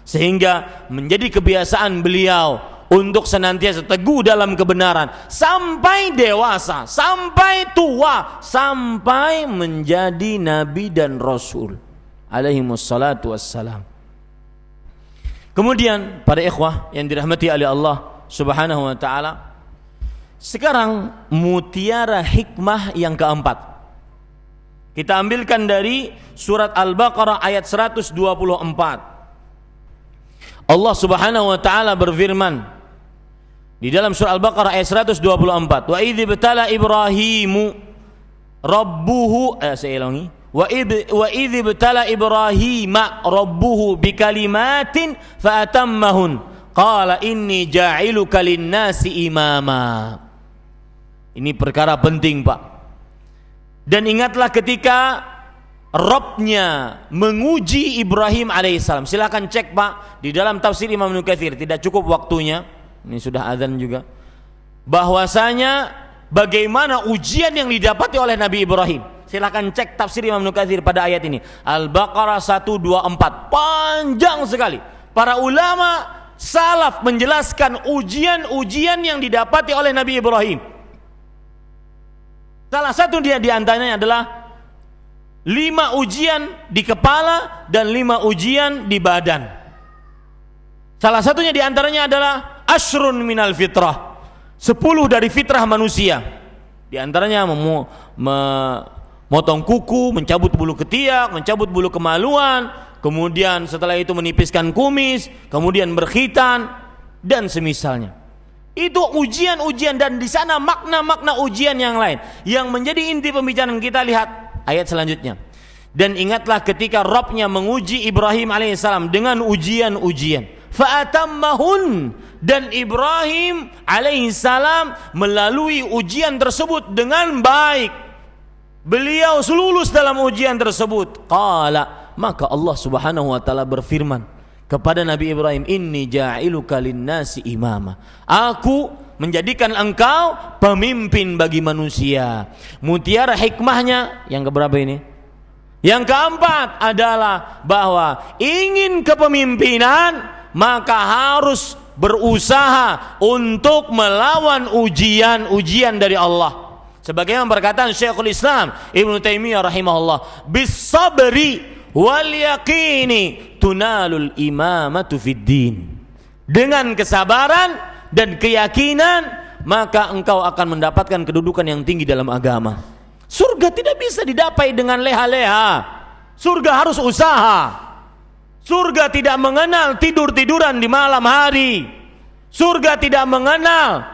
sehingga menjadi kebiasaan beliau untuk senantiasa teguh dalam kebenaran sampai dewasa, sampai tua, sampai menjadi nabi dan rasul alaihi wassalatu wassalam. Kemudian para ikhwah yang dirahmati oleh Allah Subhanahu wa taala, sekarang mutiara hikmah yang keempat kita ambilkan dari surat Al-Baqarah ayat 124. Allah Subhanahu wa taala berfirman di dalam surah Al-Baqarah ayat 124, wa idz ibtala Ibrahimu rabbuhu, saya ulangi, wa idz ibtala Ibrahima rabbuhu bikalimatin fa atammahun qala inni ja'iluka lin-nasi imama. Ini perkara penting, Pak. Dan ingatlah ketika Rabbnya menguji Ibrahim alaihissalam. Silakan cek, Pak, di dalam tafsir Imam Ibnu Katsir, tidak cukup waktunya. Ini sudah azan juga. Bahwasanya bagaimana ujian yang didapati oleh Nabi Ibrahim. Silakan cek tafsir Imam Ibnu Katsir pada ayat ini. Al-Baqarah 124. Panjang sekali. Para ulama salaf menjelaskan ujian-ujian yang didapati oleh Nabi Ibrahim. Salah satu dia di antaranya adalah 5 ujian di kepala dan 5 ujian di badan. Salah satunya di antaranya adalah asrun minal fitrah, 10 dari fitrah manusia. Di antaranya memotong kuku, mencabut bulu ketiak, mencabut bulu kemaluan, kemudian setelah itu menipiskan kumis, kemudian berkhitan dan semisalnya. Itu ujian-ujian, dan di sana makna-makna ujian yang lain yang menjadi inti pembicaraan kita. Lihat ayat selanjutnya. Dan ingatlah ketika Rabbnya menguji Ibrahim alaihissalam dengan ujian-ujian. Fa'atammahun, dan Ibrahim alaihissalam melalui ujian tersebut dengan baik. Beliau lulus dalam ujian tersebut. Qala, maka Allah Subhanahu wa taala berfirman kepada Nabi Ibrahim, inni ja'iluka lin-nasi imama. Aku menjadikan engkau pemimpin bagi manusia. Mutiara hikmahnya yang keberapa ini? Yang keempat adalah bahwa ingin kepemimpinan maka harus berusaha untuk melawan ujian-ujian dari Allah. Sebagaimana perkataan Syekhul Islam Ibnu Taimiyah rahimahullah, bis-sabri wal yaqini tunalul imamatu fid din. Dengan kesabaran dan keyakinan maka engkau akan mendapatkan kedudukan yang tinggi dalam agama. Surga tidak bisa didapai dengan leha-leha. Surga harus usaha. Surga tidak mengenal tidur-tiduran di malam hari. Surga tidak mengenal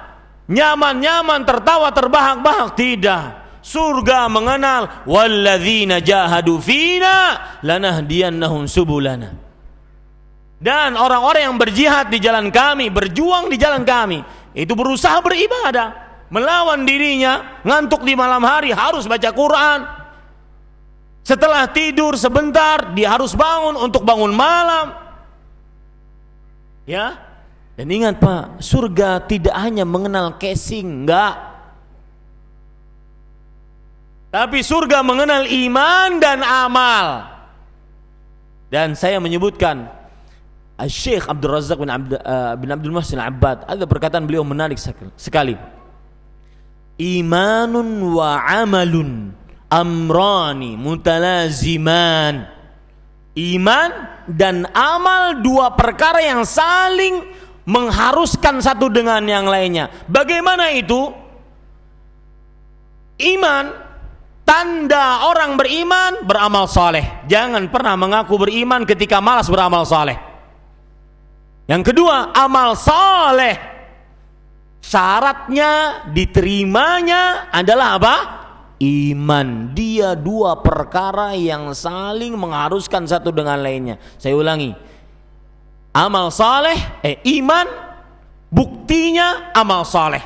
nyaman-nyaman tertawa terbahak-bahak, tidak. Surga mengenal walladzina jahadu fina lanahdiyannahum subulana. Dan orang-orang yang berjihad di jalan kami, berjuang di jalan kami, itu berusaha beribadah, melawan dirinya, ngantuk di malam hari harus baca Quran. Setelah tidur sebentar dia harus bangun untuk bangun malam. Ya. Dan ingat, Pak, surga tidak hanya mengenal casing, enggak. Tapi surga mengenal iman dan amal. Dan saya menyebutkan Syekh Abdul Razak bin Abdul Muhsin Al-Abbad, ada perkataan beliau menarik sekali. Imanun wa amalun amrani mutalaziman. Iman dan amal, dua perkara yang saling mengharuskan satu dengan yang lainnya. Bagaimana itu? Iman Tanda orang beriman, beramal saleh. Jangan pernah mengaku beriman ketika malas beramal saleh. Yang kedua, amal saleh, syaratnya diterimanya adalah apa? Iman. Dia dua perkara yang saling mengharuskan satu dengan lainnya. Saya ulangi, amal saleh, iman, buktinya amal saleh,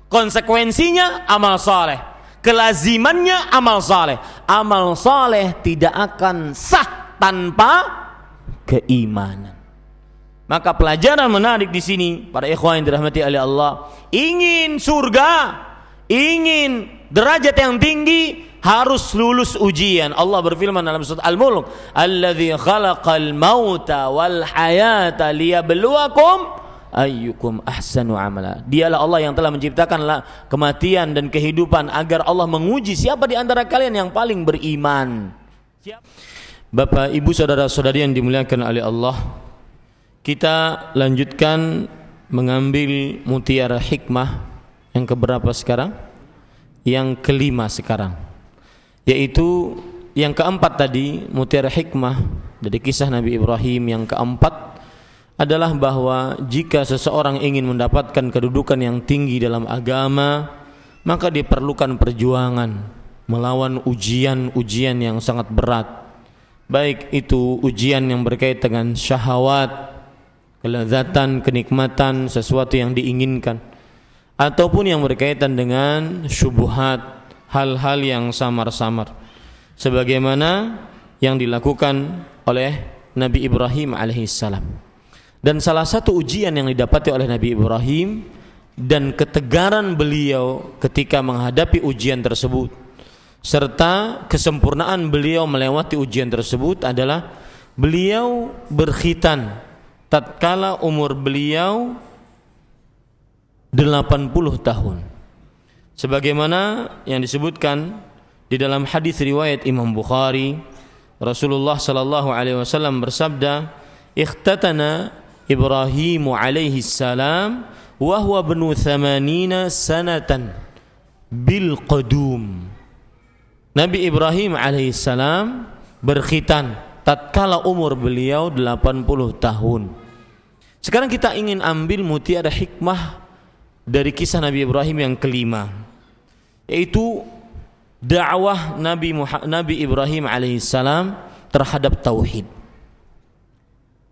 konsekuensinya amal saleh, kelazimannya amal saleh. Amal saleh tidak akan sah tanpa keimanan. Maka pelajaran menarik di sini, para ikhwan yang dirahmati oleh Allah, ingin surga, ingin derajat yang tinggi, harus lulus ujian. Allah berfirman dalam surat Al-Mulk, "Alladzi khalaqal mauta wal hayata liyabluwakum ayyukum ahsanu amala." Dialah Allah yang telah menciptakan kematian dan kehidupan agar Allah menguji siapa di antara kalian yang paling beriman. Bapak, Ibu, saudara-saudari yang dimuliakan oleh Allah, kita lanjutkan mengambil mutiara hikmah yang keberapa sekarang? Yang kelima sekarang, yaitu yang keempat tadi, mutiara hikmah dari kisah Nabi Ibrahim. Yang keempat adalah bahwa jika seseorang ingin mendapatkan kedudukan yang tinggi dalam agama, maka diperlukan perjuangan melawan ujian-ujian yang sangat berat, baik itu ujian yang berkaitan dengan syahwat, kelezatan, kenikmatan, sesuatu yang diinginkan, ataupun yang berkaitan dengan syubhat, hal-hal yang samar-samar, sebagaimana yang dilakukan oleh Nabi Ibrahim alaihissalam. Dan salah satu ujian yang didapati oleh Nabi Ibrahim dan ketegaran beliau ketika menghadapi ujian tersebut, serta kesempurnaan beliau melewati ujian tersebut adalah beliau berkhitan tatkala umur beliau 80 tahun. Sebagaimana yang disebutkan di dalam hadis riwayat Imam Bukhari, Rasulullah sallallahu alaihi wasallam bersabda, "Ikhtatana Ibrahim alaihi salam wa huwa ibnu 80 sanatan bil qadum." Nabi Ibrahim alaihi salam berkhitan tatkala umur beliau 80 tahun. Sekarang kita ingin ambil mutiara hikmah dari kisah Nabi Ibrahim yang kelima, yaitu dakwah Nabi Ibrahim alaihissalam terhadap tauhid.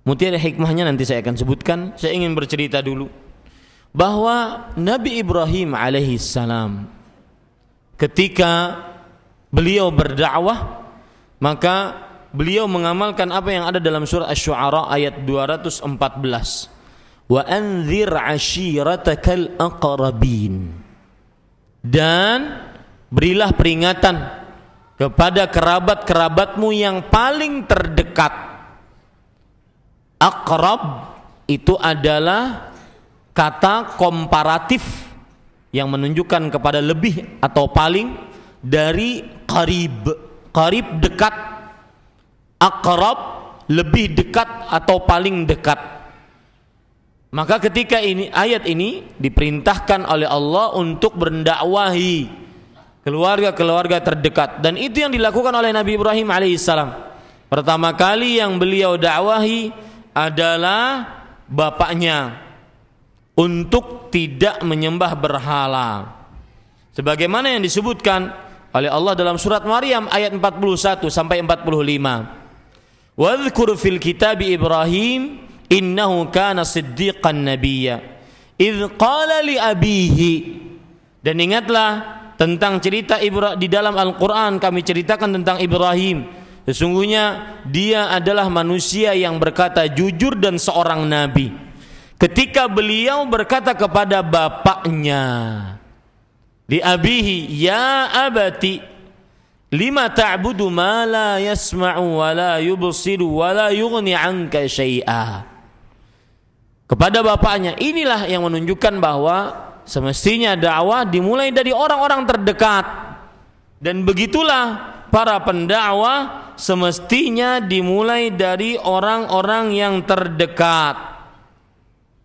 Mutiara hikmahnya nanti saya akan sebutkan. Saya ingin bercerita dulu bahwa Nabi Ibrahim alaihissalam ketika beliau berdakwah, maka beliau mengamalkan apa yang ada dalam surah Asy-Syu'ara ayat 214. Wa anzir 'ashiratakal aqrabin. Dan berilah peringatan kepada kerabat-kerabatmu yang paling terdekat. Aqrab itu adalah kata komparatif yang menunjukkan kepada lebih atau paling dari qarib. Qarib dekat, aqrab lebih dekat atau paling dekat. Maka ketika ayat ini diperintahkan oleh Allah untuk mendakwahi keluarga-keluarga terdekat, dan itu yang dilakukan oleh Nabi Ibrahim alaihissalam. Pertama kali yang beliau dakwahi adalah bapaknya untuk tidak menyembah berhala, sebagaimana yang disebutkan oleh Allah dalam surat Maryam ayat 41 sampai 45. Wadhkur fil kitabi Ibrahim innahu kana siddiqan nabiyya idh qala li abihi. Dan ingatlah tentang cerita di dalam Al-Quran kami ceritakan tentang Ibrahim. Sesungguhnya dia adalah manusia yang berkata jujur dan seorang nabi. Ketika beliau berkata kepada bapaknya, li abihi ya abati lima ta'budu ma la yasma'u wa la yubsiru wa la yughni 'anka syai'a. Kepada bapaknya, inilah yang menunjukkan bahwa semestinya dakwah dimulai dari orang-orang terdekat. Dan begitulah para pendakwah semestinya dimulai dari orang-orang yang terdekat.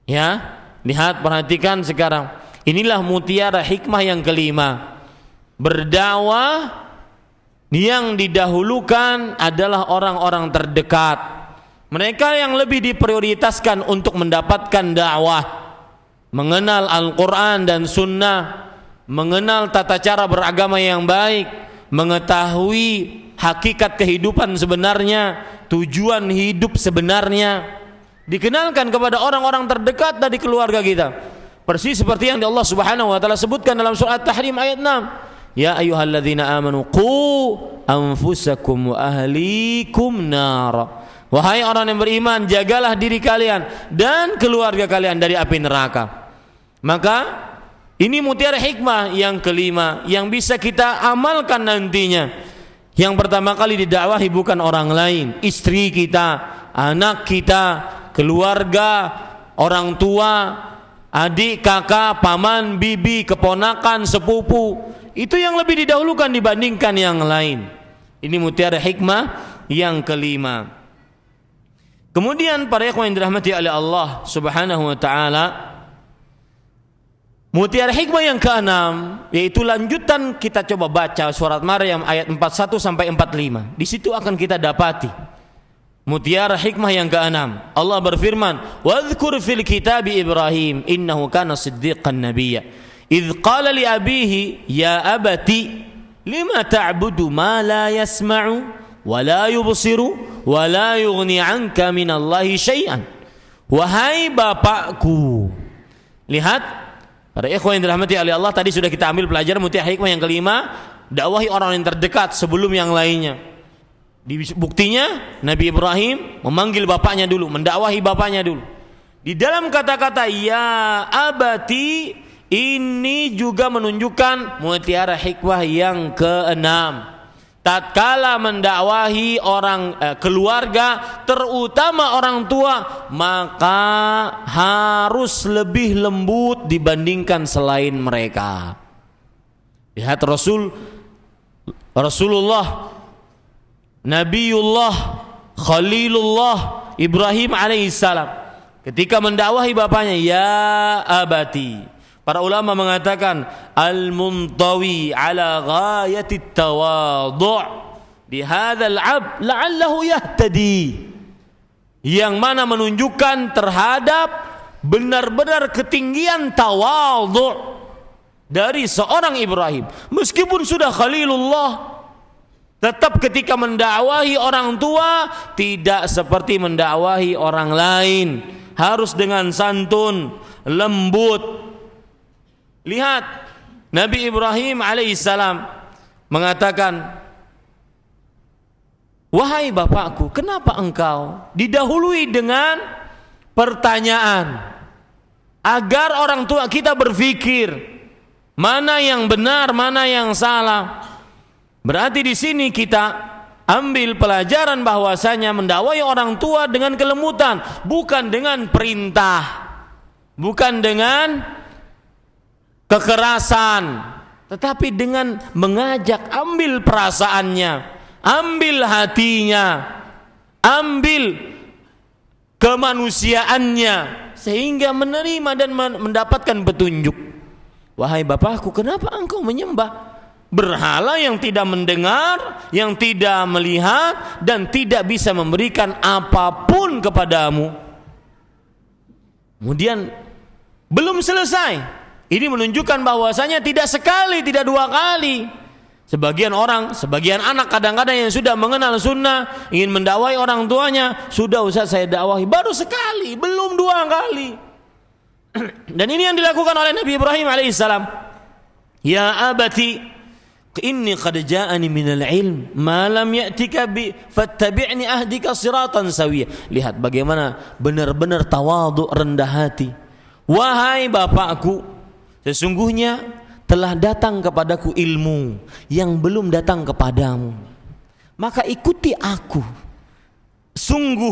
Ya, lihat, perhatikan sekarang. Inilah mutiara hikmah yang kelima. Berdakwah Yang didahulukan adalah orang-orang terdekat. Mereka yang lebih diprioritaskan untuk mendapatkan dakwah, mengenal Al-Quran dan Sunnah, mengenal tata cara beragama yang baik, mengetahui hakikat kehidupan sebenarnya, tujuan hidup sebenarnya, dikenalkan kepada orang-orang terdekat dari keluarga kita. Persis seperti yang Allah Subhanahu wa taala sebutkan dalam surah At-Tahrim ayat 6. Ya ayyuhalladzina amanu qu anfusakum wa ahlikum nar. Wahai orang yang beriman, jagalah diri kalian dan keluarga kalian dari api neraka. Maka ini mutiara hikmah yang kelima yang bisa kita amalkan nantinya. Yang pertama kali didakwahi bukan orang lain, istri kita, anak kita, keluarga, orang tua, adik, kakak, paman, bibi, keponakan, sepupu. Itu yang lebih didahulukan dibandingkan yang lain. Ini mutiara hikmah yang kelima. Kemudian para ikhwan yang dirahmati oleh Allah Subhanahu wa taala, mutiara hikmah yang keenam yaitu lanjutan kita coba baca surat Maryam ayat 41 sampai 45. Di situ akan kita dapati mutiara hikmah yang keenam. Allah berfirman, "Wadhkur fil kitabi Ibrahim innahu kana siddiqan nabiyya. Idz qala li abihi ya abati lima ta'budu ma la yasma'u wa la yubsiru wa la yughni 'anka minallahi syai'an." Wahai bapakku. Lihat, para ikhwan yang dirahmati oleh Allah, tadi sudah kita ambil pelajaran mutiara hikmah yang kelima, dakwahi orang yang terdekat sebelum yang lainnya. Buktinya Nabi Ibrahim memanggil bapaknya dulu, mendakwahi bapaknya dulu. Di dalam kata-kata ya abati ini juga menunjukkan mutiara hikmah yang keenam. Tatkala mendakwahi orang keluarga, terutama orang tua, maka harus lebih lembut dibandingkan selain mereka. Lihat Rasulullah, Nabiullah, Khalilullah Ibrahim alaihissalam ketika mendakwahi bapaknya ya abati. Para ulama mengatakan al-muntawi ala ghayati tawadhu' bi hadzal 'abd la'allahu yahtadi, yang mana menunjukkan terhadap benar-benar ketinggian tawadhu' dari seorang Ibrahim. Meskipun sudah Khalilullah, tetap ketika mendakwahi orang tua tidak seperti mendakwahi orang lain, harus dengan santun, lembut. Lihat, Nabi Ibrahim alaihissalam mengatakan, wahai bapakku, kenapa engkau didahului dengan pertanyaan agar orang tua kita berpikir mana yang benar, mana yang salah. Berarti di sini kita ambil pelajaran bahwasanya mendakwahi orang tua dengan kelembutan, bukan dengan perintah, bukan dengan kekerasan, tetapi dengan mengajak, ambil perasaannya, ambil hatinya, ambil kemanusiaannya, sehingga menerima dan mendapatkan petunjuk. Wahai bapakku, kenapa engkau menyembah berhala yang tidak mendengar, yang tidak melihat, dan tidak bisa memberikan apapun kepadamu? Kemudian belum selesai. Ini menunjukkan bahwasanya tidak sekali, tidak dua kali. Sebagian orang, sebagian anak kadang-kadang yang sudah mengenal sunnah, ingin mendakwahi orang tuanya, sudah Ustaz saya dakwahi, baru sekali, belum dua kali. Dan ini yang dilakukan oleh Nabi Ibrahim alaihissalam. Ya abati, inni qad ja'ani minal ilm ma lam ya'tika bi fattabi'ni ahdika siratan sawiyya. Lihat bagaimana benar-benar tawadhu, rendah hati. Wahai bapakku, sesungguhnya telah datang kepadaku ilmu yang belum datang kepadamu, maka ikuti aku. Sungguh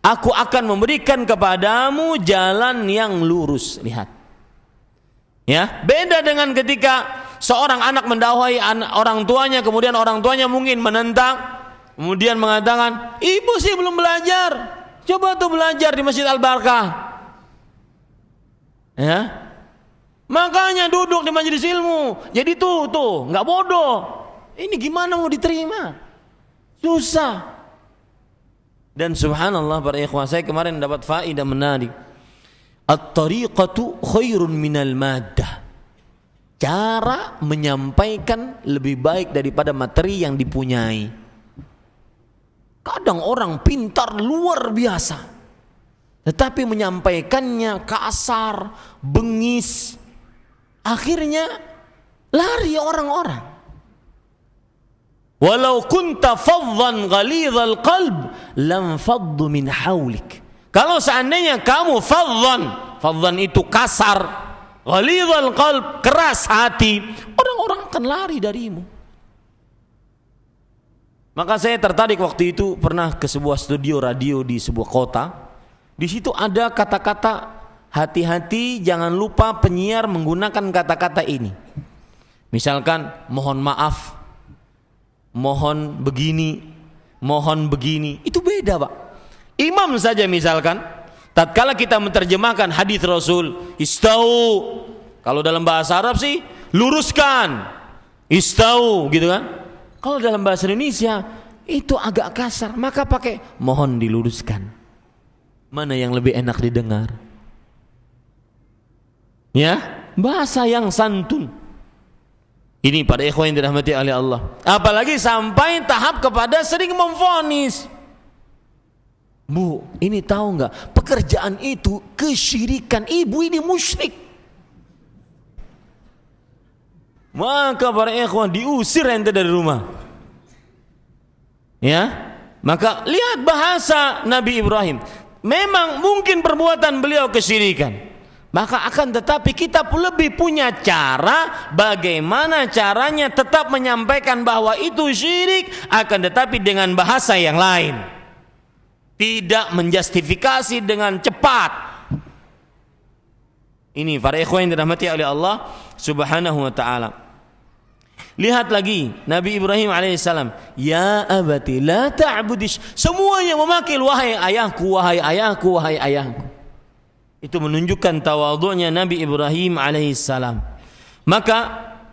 aku akan memberikan kepadamu jalan yang lurus. Lihat, ya, beda dengan ketika seorang anak mendakwahi orang tuanya, kemudian orang tuanya mungkin menentang, kemudian mengatakan, ibu sih belum belajar, coba tuh belajar di Masjid Al-Barakah, ya, makanya duduk di majelis ilmu, jadi tuh nggak bodoh. Ini gimana mau diterima? Susah. Dan subhanallah para ikhwah, saya kemarin dapat faedah menarik. At-tariqatu khairun minal maddah. Cara menyampaikan lebih baik daripada materi yang dipunyai. Kadang orang pintar luar biasa, tetapi menyampaikannya kasar, bengis. Akhirnya lari orang-orang. Walau kunta faddan ghalidhal qalb lam faddu min hawlik. Kalau seandainya kamu faddan itu kasar, ghalidhal qalb keras hati, orang-orang akan lari darimu. Maka saya tertarik waktu itu pernah ke sebuah studio radio di sebuah kota. Di situ ada kata-kata, hati-hati jangan lupa penyiar menggunakan kata-kata ini. Misalkan mohon maaf, mohon begini, itu beda Pak. Imam saja misalkan, tatkala kita menerjemahkan hadis Rasul, istau, kalau dalam bahasa Arab sih luruskan, istau gitu kan. Kalau dalam bahasa Indonesia itu agak kasar, maka pakai mohon diluruskan. Mana yang lebih enak didengar? Ya, bahasa yang santun. Ini pada ikhwan yang dirahmati oleh Allah. Apalagi sampai tahap kepada sering memvonis. Bu, ini tahu enggak? Pekerjaan itu kesyirikan. Ibu ini musyrik. Maka para ikhwan diusir ente dari rumah. Ya, maka lihat bahasa Nabi Ibrahim. Memang mungkin perbuatan beliau kesyirikan. Maka akan tetapi kita lebih punya cara bagaimana caranya tetap menyampaikan bahwa itu syirik, akan tetapi dengan bahasa yang lain. Tidak menjustifikasi dengan cepat. Ini para ikhwan yang dirahmati oleh Allah Subhanahu wa taala. Lihat lagi Nabi Ibrahim alaihissalam, ya abati la ta'budish. Semuanya memanggil wahai ayahku, wahai ayahku, wahai ayahku. Itu menunjukkan tawadhu'nya Nabi Ibrahim alaihissalam. Maka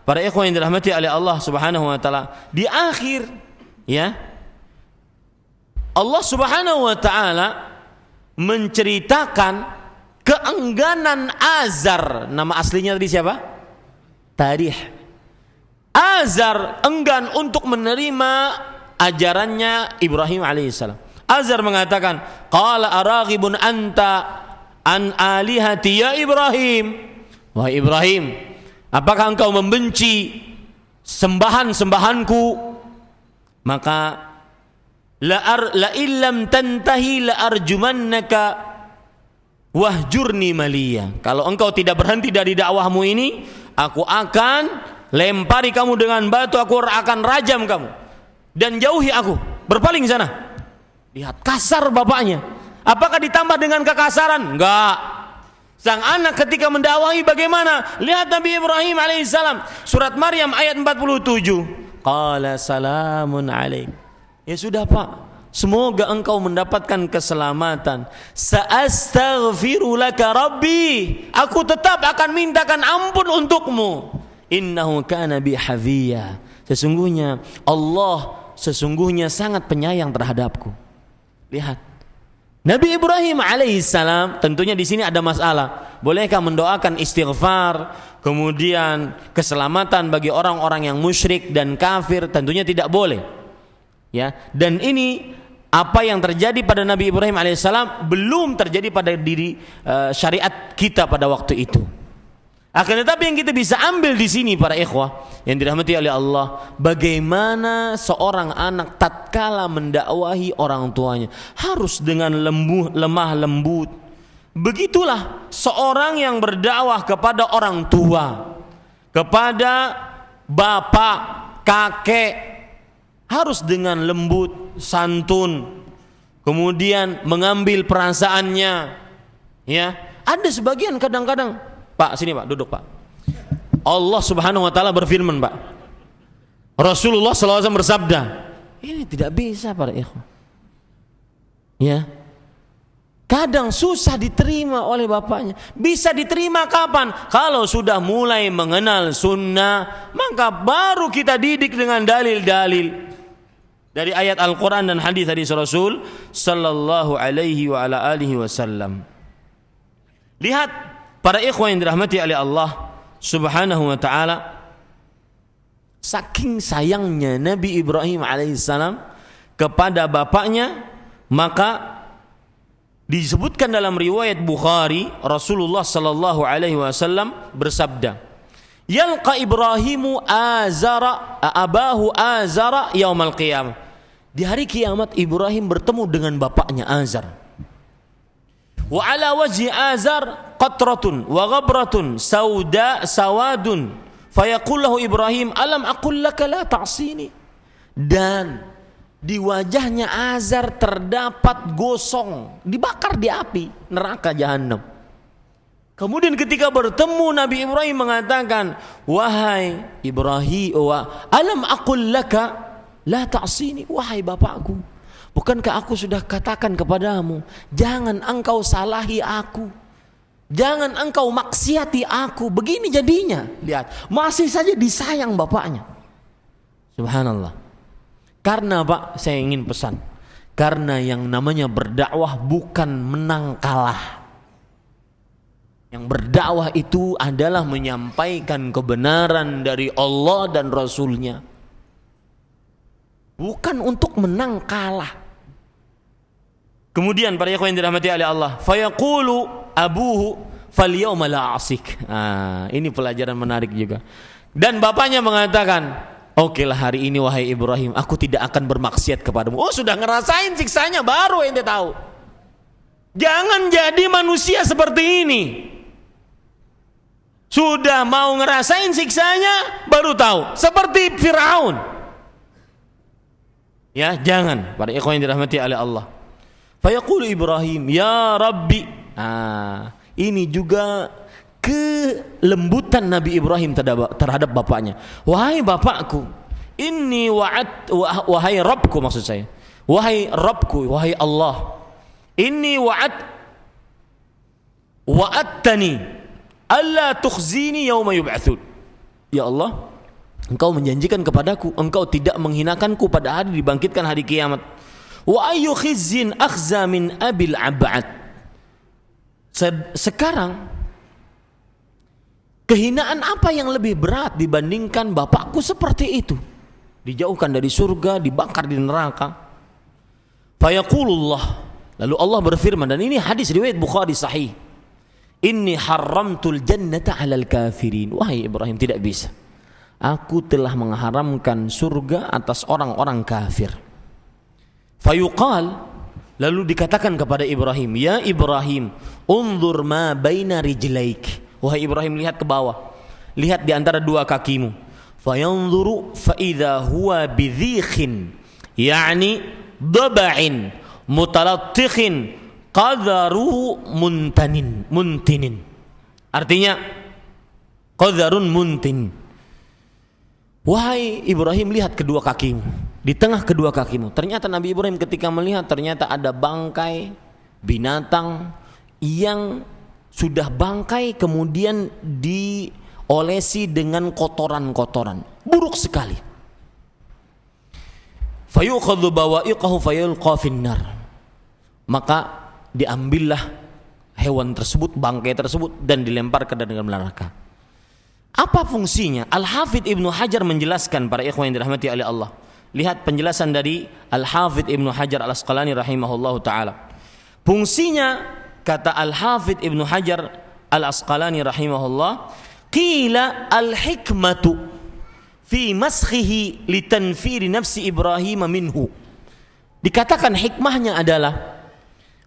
para ikhwan yang dirahmati oleh Allah Subhanahu wa taala, di akhir ya Allah Subhanahu wa taala menceritakan keengganan Azar. Nama aslinya tadi siapa? Tarih. Azar enggan untuk menerima ajarannya Ibrahim alaihissalam. Azar mengatakan, qala araghibun anta an alihati ya Ibrahim. Wahai Ibrahim, apakah engkau membenci sembahan-sembahanku? Maka la illam tantahi la arjumannaka wahjurni maliya. Kalau engkau tidak berhenti dari dakwahmu ini, aku akan lempari kamu dengan batu, aku akan rajam kamu dan jauhi aku, berpaling sana. Lihat kasar bapaknya. Apakah ditambah dengan kekasaran? Enggak. Sang anak ketika mendakwahi bagaimana? Lihat Nabi Ibrahim alaihissalam, surat Maryam ayat 47. Qala salamun alaik. Ya sudah Pak, semoga engkau mendapatkan keselamatan. Sa'astaghfiru laka rabbi. Aku tetap akan mintakan ampun untukmu. Innahu kana bi hafiya. Sesungguhnya Allah sangat penyayang terhadapku. Lihat. Nabi Ibrahim alaihissalam, tentunya di sini ada masalah. Bolehkah mendoakan istighfar, kemudian keselamatan bagi orang-orang yang musyrik dan kafir? Tentunya tidak boleh. Ya, dan ini apa yang terjadi pada Nabi Ibrahim alaihissalam belum terjadi pada diri syariat kita pada waktu itu. Akan tetapi yang kita bisa ambil di sini para ikhwah yang dirahmati oleh Allah, bagaimana seorang anak tatkala mendakwahi orang tuanya harus dengan lemah lembut. Begitulah seorang yang berdakwah kepada orang tua, kepada bapak, kakek, harus dengan lembut, santun, kemudian mengambil perasaannya. Ya, ada sebagian kadang-kadang, Pak, sini Pak, duduk Pak. Allah Subhanahu wa taala berfirman, Pak. Rasulullah SAW bersabda. Ini tidak bisa para ikhwan. Ya. kadang susah diterima oleh bapaknya. Bisa diterima kapan? Kalau sudah mulai mengenal sunnah, maka baru kita didik dengan dalil-dalil dari ayat Al-Quran dan hadis Rasul sallallahu alaihi wa ala alihi wasallam. Lihat para ikhwan yang dirahmati oleh Allah subhanahu wa ta'ala, saking sayangnya Nabi Ibrahim alaihissalam kepada bapaknya, maka disebutkan dalam riwayat Bukhari, Rasulullah sallallahu alaihi wasallam bersabda, "Yalqa Ibrahimu abahu Azara yaumal qiyamah." Di hari kiamat Ibrahim bertemu dengan bapaknya Azar. Wa ala wajhi Azar qatratun wa ghabratun sawadun fayaqul lahu Ibrahim, "Alam aqul laka la ta'sini?" Dan di wajahnya Azar terdapat gosong, dibakar di api neraka jahanam. Kemudian ketika bertemu Nabi Ibrahim mengatakan, "Wahai Ibrahim, alam aqul laka la ta'sini?" Wahai bapakku, bukankah aku sudah katakan kepadamu, jangan engkau salahi aku, jangan engkau maksiati aku. Begini jadinya, lihat, masih saja disayang bapaknya. Subhanallah. Karena Pak, saya ingin pesan, karena yang namanya berdakwah bukan menang kalah. Yang berdakwah itu adalah menyampaikan kebenaran dari Allah dan Rasulnya, bukan untuk menang kalah. Kemudian para ikhwan yang dirahmati oleh Allah, fayaqulu abuhu falyawma la asik. Ini pelajaran menarik juga. Dan bapaknya mengatakan, "Oke lah, hari ini wahai Ibrahim, aku tidak akan bermaksiat kepadamu." Oh, sudah ngerasain siksanya baru ente tahu. Jangan jadi manusia seperti ini. Sudah mau ngerasain siksanya baru tahu, seperti Firaun. Ya, jangan, para ikhwan yang dirahmati oleh Allah. Fayaqulu Ibrahim, "Ya Rabbi." Ini juga kelembutan Nabi Ibrahim terhadap bapaknya. "Wahai bapakku, inni wahai Rabbku," maksud saya, wahai Rabbku, wahai Allah, "inni wa'adtani alla tukhzini yawma yub'atsun." Ya Allah, Engkau menjanjikan kepadaku, Engkau tidak menghinakanku pada hari dibangkitkan hari kiamat. Wa ayyu khizzin akhza min abil ab'ad. Sekarang kehinaan apa yang lebih berat dibandingkan bapakku seperti itu? Dijauhkan dari surga, dibakar di neraka. Fayaqulullah, lalu Allah berfirman, dan ini hadis riwayat Bukhari sahih, "Inni haramtul jannata 'alal kafirin." Wahai Ibrahim, tidak bisa. Aku telah mengharamkan surga atas orang-orang kafir. Fayuqal, lalu dikatakan kepada Ibrahim, "Ya Ibrahim, unzur ma baina rijlaik." Wahai Ibrahim, lihat ke bawah, lihat di antara dua kakimu. Fayanzuru fa idza huwa bidhikhin, yani dab'in mutalattikhin qadharuhu muntinin. Artinya qadharun muntin. Wahai Ibrahim, lihat kedua kakimu, di tengah kedua kakimu. Ternyata Nabi Ibrahim ketika melihat, ternyata ada bangkai binatang yang sudah bangkai kemudian diolesi dengan kotoran-kotoran, buruk sekali. Fayukhadhu bawa'iqahu fayulqa finnar. Maka diambillah hewan tersebut, bangkai tersebut, dan dilempar ke dalam neraka. Apa fungsinya? Al-Hafidh Ibnu Hajar menjelaskan, para ikhwan yang dirahmati oleh Allah. Lihat penjelasan dari Al-Hafidh Ibnu Hajar Al-Asqalani rahimahullahu ta'ala. Fungsinya, kata Al-Hafidh Ibnu Hajar Al-Asqalani rahimahullah, qila al-hikmatu fi maskhihi litanfiri nafsi Ibrahim minhu. Dikatakan hikmahnya adalah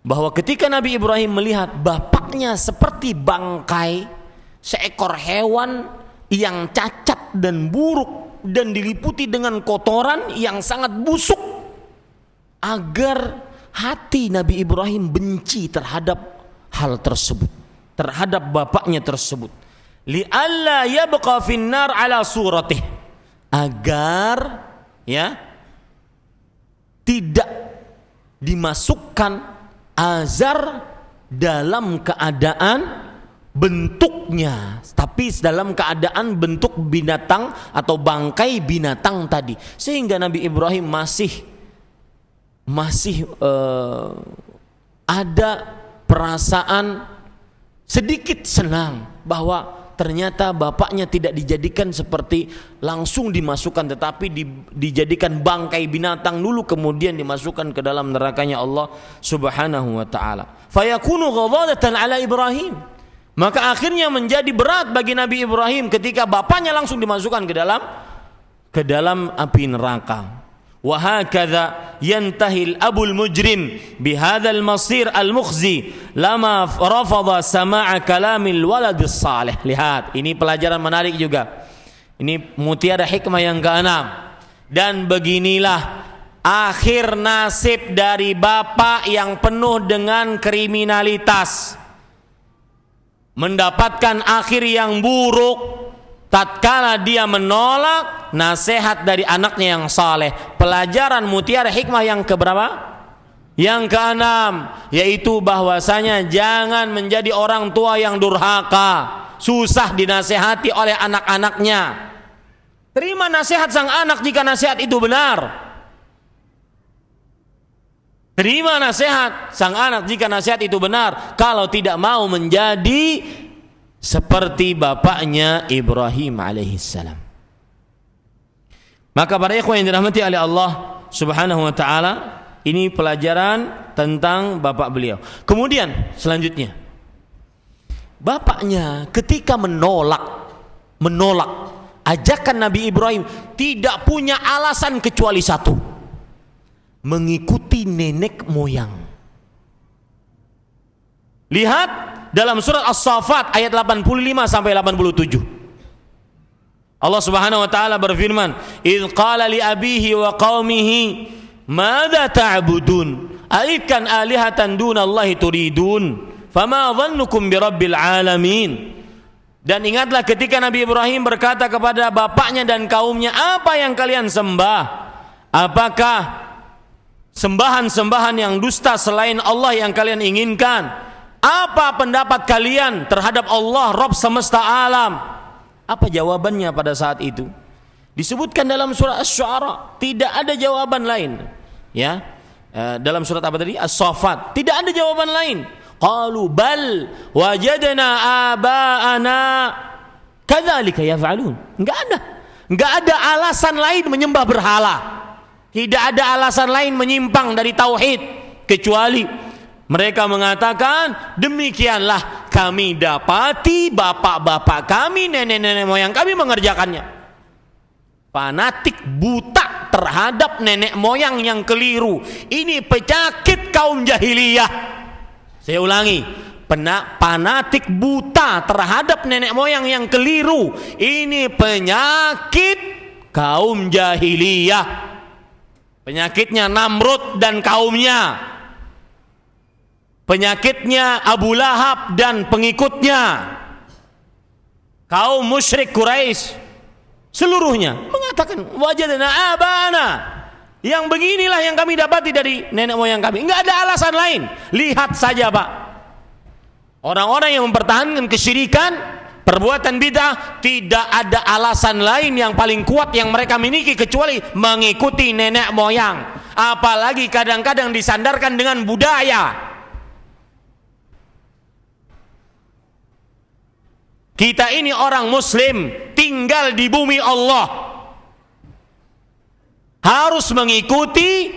bahwa ketika Nabi Ibrahim melihat bapaknya seperti bangkai seekor hewan yang cacat dan buruk dan diliputi dengan kotoran yang sangat busuk, agar hati Nabi Ibrahim benci terhadap hal tersebut, terhadap bapaknya tersebut. Li'alla yabqa finnar ala suratih, agar ya tidak dimasukkan Azar dalam keadaan bentuknya, tapi dalam keadaan bentuk binatang atau bangkai binatang tadi, sehingga Nabi Ibrahim masih ada perasaan sedikit senang bahwa ternyata bapaknya tidak dijadikan seperti langsung dimasukkan, tetapi dijadikan bangkai binatang dulu kemudian dimasukkan ke dalam nerakanya Allah Subhanahu wa taala. Fayakunu ghadadatan ala Ibrahim. Maka akhirnya menjadi berat bagi Nabi Ibrahim ketika bapaknya langsung dimasukkan ke dalam api neraka. Wa hakadha yantahil abul mujrim bihadzal masir al mukhzi lama rafadha sama'a kalamil waladis salih. Lihat, ini pelajaran menarik juga. Ini mutiara hikmah yang ke-6. Dan beginilah akhir nasib dari bapak yang penuh dengan kriminalitas, mendapatkan akhir yang buruk tatkala dia menolak nasihat dari anaknya yang saleh. Pelajaran mutiara hikmah yang keberapa? Yang ke-6, yaitu bahwasanya jangan menjadi orang tua yang durhaka, susah dinasehati oleh anak-anaknya. Terima nasihat sang anak jika nasihat itu benar. Terima nasihat sang anak jika nasihat itu benar. Kalau tidak mau menjadi seperti bapaknya Ibrahim alaihissalam. Maka para ikhwan yang dirahmati oleh Allah Subhanahu wa taala, ini pelajaran tentang bapak beliau. Kemudian selanjutnya, bapaknya ketika menolak ajakan Nabi Ibrahim tidak punya alasan kecuali satu: mengikuti nenek moyang. Lihat dalam surat As-Saffat ayat 85 sampai 87. Allah Subhanahu wa taala berfirman, "Idz qala li abihi wa qaumihi madza ta'budun? Aifkan alihatan dunallahi turidun? Fama dhannukum birabbil alamin?" Dan ingatlah ketika Nabi Ibrahim berkata kepada bapaknya dan kaumnya, "Apa yang kalian sembah? Apakah sembahan-sembahan yang dusta selain Allah yang kalian inginkan? Apa pendapat kalian terhadap Allah, Rabb semesta alam?" Apa jawabannya pada saat itu? Disebutkan dalam surah Asy-Syu'ara, tidak ada jawaban lain. Ya, dalam surat apa tadi? As-Saffat, tidak ada jawaban lain. Qalu bal wajadna aba'ana kadzalika yaf'alun. Enggak ada alasan lain menyembah berhala. Tidak ada alasan lain menyimpang dari tauhid, kecuali mereka mengatakan, demikianlah kami dapati bapak-bapak kami, nenek-nenek moyang kami mengerjakannya. Fanatik, buta terhadap nenek moyang yang keliru. Ini penyakit kaum jahiliyah. Saya ulangi, fanatik buta terhadap nenek moyang yang keliru. Ini penyakit kaum jahiliyah. Penyakitnya Namrud dan kaumnya. Penyakitnya Abu Lahab dan pengikutnya, kaum musyrik Quraisy seluruhnya mengatakan wajadna abana, yang beginilah yang kami dapati dari nenek moyang kami. Enggak ada alasan lain. Lihat saja Pak, orang-orang yang mempertahankan kesyirikan, perbuatan bid'ah, tidak ada alasan lain yang paling kuat yang mereka miliki kecuali mengikuti nenek moyang. Apalagi kadang-kadang disandarkan dengan budaya. Kita ini orang muslim, tinggal di bumi Allah, harus mengikuti